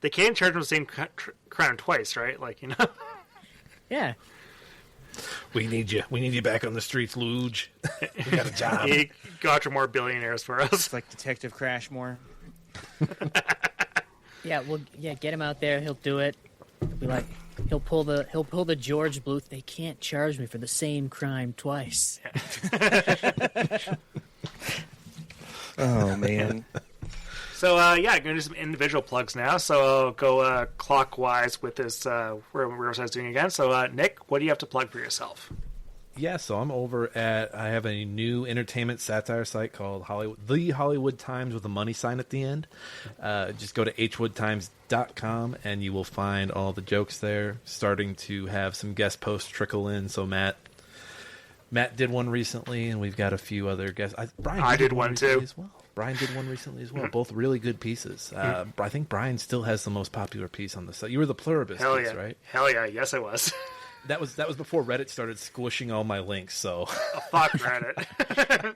they can't charge them the same crown twice, right? Like, you know. Yeah. We need you. We need you back on the streets, Luge. We got a job. You got more billionaires for us. It's like Detective Crashmore. Yeah, get him out there. He'll do it. He'll be like, he'll pull the George Bluth. They can't charge me for the same crime twice. Oh man. So I'm going to do some individual plugs now. So I'll go clockwise with this. Where I was doing again. So Nick, what do you have to plug for yourself? Yeah, so I have a new entertainment satire site called The Hollywood Times with a money sign at the end. Just go to hwoodtimes.com and you will find all the jokes there. Starting to have some guest posts trickle in. So Matt did one recently, and we've got a few other guests. I did one too as well. Brian did one recently as well. Both really good pieces. I think Brian still has the most popular piece on the site. You were the pluribus piece, right? Hell yeah! Yes, I was. That was before Reddit started squishing all my links. So Fuck Reddit.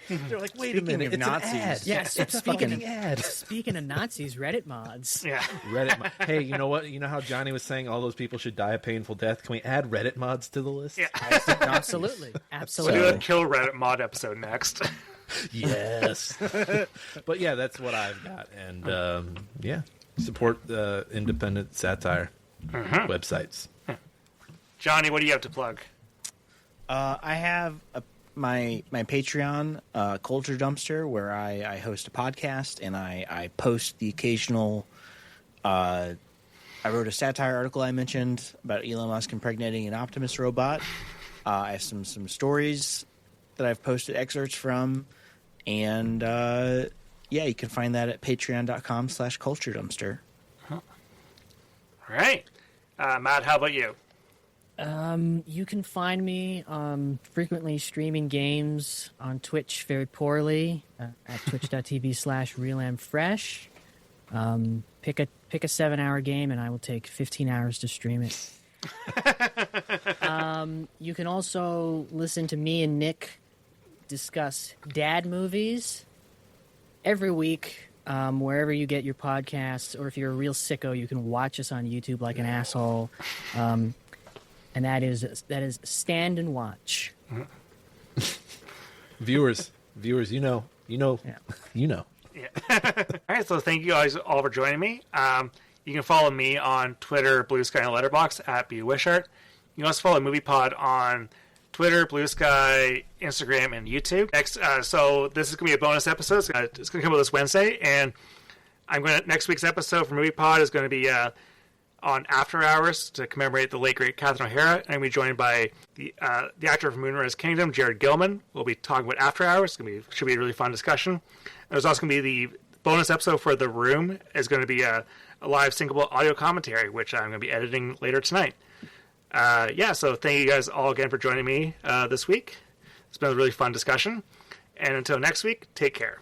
They're like, wait a Speaking minute, of Nazis. ad. Yes, It's a fucking ad. Speaking of Nazis, Reddit mods. Yeah. Reddit. Hey, you know what? You know how Johnny was saying all those people should die a painful death? Can we add Reddit mods to the list? Yeah. Absolutely. We'll Absolutely. do a Kill Reddit mod episode next. Yes. But yeah, that's what I've got. And yeah, support the independent satire websites. Johnny, what do you have to plug? I have my Patreon, Culture Dumpster, where I host a podcast and I post the occasional. I wrote a satire article I mentioned about Elon Musk impregnating an Optimus robot. I have some stories that I've posted excerpts from, and yeah, you can find that at patreon.com/Culture Dumpster. All right. Matt, how about you? You can find me frequently streaming games on Twitch very poorly at twitch.tv/realamfresh. Pick a 7-hour game and I will take 15 hours to stream it. You can also listen to me and Nick discuss dad movies every week, wherever you get your podcasts, or if you're a real sicko, you can watch us on YouTube like an asshole. And that is Stand and Watch. Viewers, you know. Yeah. All right, so thank you guys all for joining me. You can follow me on Twitter, Blue Sky, and Letterboxd at BWishart. You can also follow MoviePod on Twitter, Blue Sky, Instagram, and YouTube. Next, so this is going to be a bonus episode. It's going to come out this Wednesday, and next week's episode for MoviePod is going to be on After Hours to commemorate the late great Catherine O'Hara, and I'm going to be joined by the actor from Moonrise Kingdom, Jared Gilman. We'll be talking about After Hours. Should be a really fun discussion. And there's also going to be the bonus episode for The Room. Is going to be a live syncable audio commentary, which I'm going to be editing later tonight. Yeah, so thank you guys all again for joining me this week. It's been a really fun discussion. And until next week, take care.